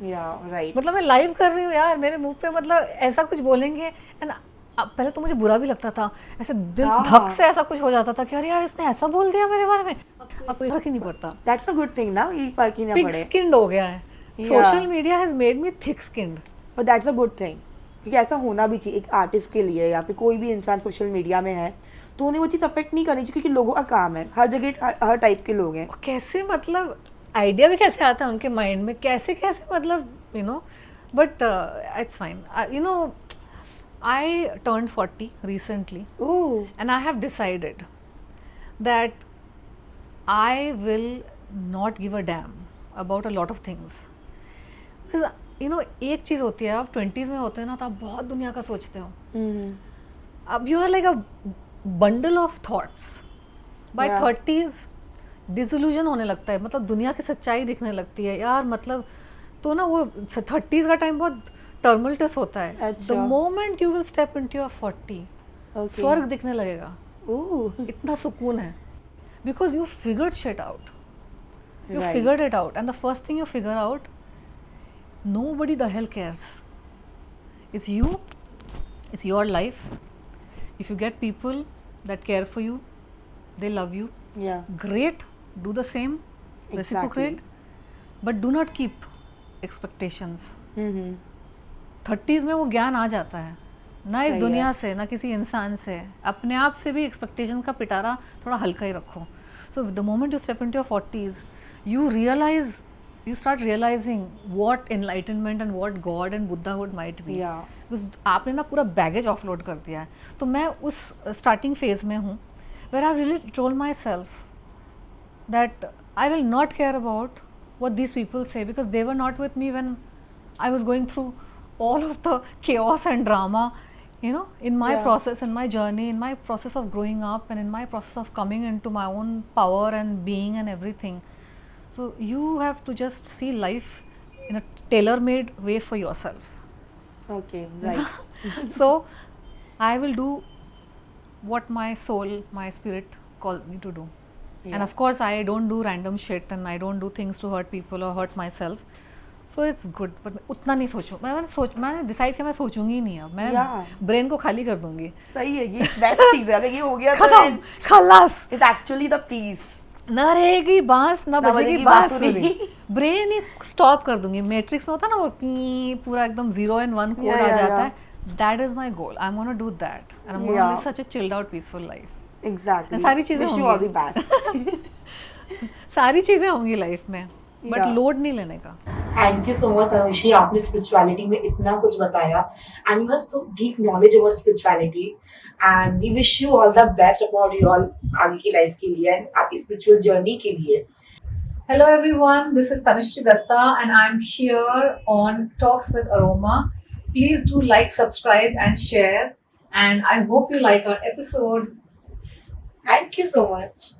या राइट.
मतलब मैं लाइव कर रही हूँ यार, मेरे मुंह पे मतलब ऐसा कुछ बोलेंगे. एंड पहले तो मुझे बुरा भी लगता था, ऐसे दिल
हाँ.
धक से ऐसा कुछ हो जाता था कि अरे यार इसने ऐसा बोल दिया मेरे बारे में. अब कोई फर्क ही नहीं पड़ता.
दैट्स अ गुड थिंग ना, ये फर्क ही ना
थिक
पड़े.
स्किन्ड हो गया है.
Yeah.
Social media has made me thick skinned.
और दैट्स अ गुड थिंग, क्योंकि ऐसा होना भी चाहिए एक आर्टिस्ट के लिए या फिर कोई भी इंसान सोशल मीडिया में है तो उन्हें वो चीज़ अफेक्ट नहीं करनी चाहिए, क्योंकि लोगों का काम है. हर जगह हर टाइप के लोग हैं.
कैसे मतलब आइडिया भी कैसे आता है उनके माइंड में, कैसे मतलब you know. But it's fine. You know, I turned 40 recently.
Oh.
And I have decided that I will not give a damn about a lot of things. Because you know, एक चीज़ होती है, आप 20s में होते हैं ना तो आप बहुत दुनिया का सोचते हो. अब you are like a bundle of thoughts. Bye
Yeah.
30s disillusion होने लगता है, मतलब दुनिया की सच्चाई दिखने लगती है यार. मतलब तो ना वो 30s का टाइम बहुत टर्मल्टस होता है, द
अच्छा।
Moment you will step into your 40, स्वर्ग दिखने लगेगा,
ओह,
इतना सुकून है, because you figured shit out, you
Right.
figured it out, and the first thing you figure out, nobody the hell cares. It's you, it's your life. If you get people that care for you, they love you,
yeah,
great, do the same, reciprocate,
Exactly.
but do not keep expectations.
mm-hmm.
30s में वो ज्ञान आ जाता है ना, इस
सही
दुनिया
है।
से ना किसी इंसान से, अपने आप से भी एक्सपेक्टेशन का पिटारा थोड़ा हल्का ही रखो. So the moment you step into your 40s, you start realizing what enlightenment and what God and Buddhahood might be.
Yeah.
Because आपने ना पूरा बैगेज ऑफलोड कर दिया है. तो मैं उस स्टार्टिंग फेज में हूँ where I really told myself that I will not care about what these people say, because they were not with me when I was going through all of the chaos and drama, you know, in my
Yeah.
process, in my journey, in my process of growing up, and in my process of coming into my own power and being and everything. So you have to just see life in a tailor-made way for yourself.
Okay, right.
So I will do what my soul, my spirit calls me to do. And
Yeah.
of course I don't do random shit, and I don't do things to hurt people or hurt myself. So it's good, but मैं उतना नहीं सोचूं. मैंने decide किया मैं सोचूंगी ही नहीं. अब मैं
Yeah.
ब्रेन को खाली कर दूंगी.
सही है, ये बेस्ट चीज है. अगर ये हो गया तो
खत्म, खलास.
It's actually the peace.
ना रहेगी बांस, ना
ना
बजेगी
बजेगी
बांसुरी.
बांसुरी.
ब्रेन ही स्टॉप कर दूंगी. मैट्रिक्स में होता है ना वो की पूरा एकदम 0 and 1 कोड
Yeah,
आ
yeah,
जाता
yeah.
है. That is my goal. I'm gonna do that, and I'm gonna
Yeah.
live such a chilled out, peaceful life.
Exactly.
सारी चीजें
विश यू
होंगी.
All the best.
सारी चीजें होंगी लाइफ में, बट
Yeah.
लोड नहीं लेने का.
Thank you so much Anushi, आपने स्पिरिचुअलिटी में इतना कुछ बताया and you have so deep knowledge about spirituality and we wish you all the best about your आगे की लाइफ के लिए एंड आपकी स्पिरिचुअल जर्नी के लिए.
Hello everyone, this is Tanushree Datta and I'm here on Talks with Aroma. Please do like, subscribe and share, and I hope you like our episode.
Thank you so much.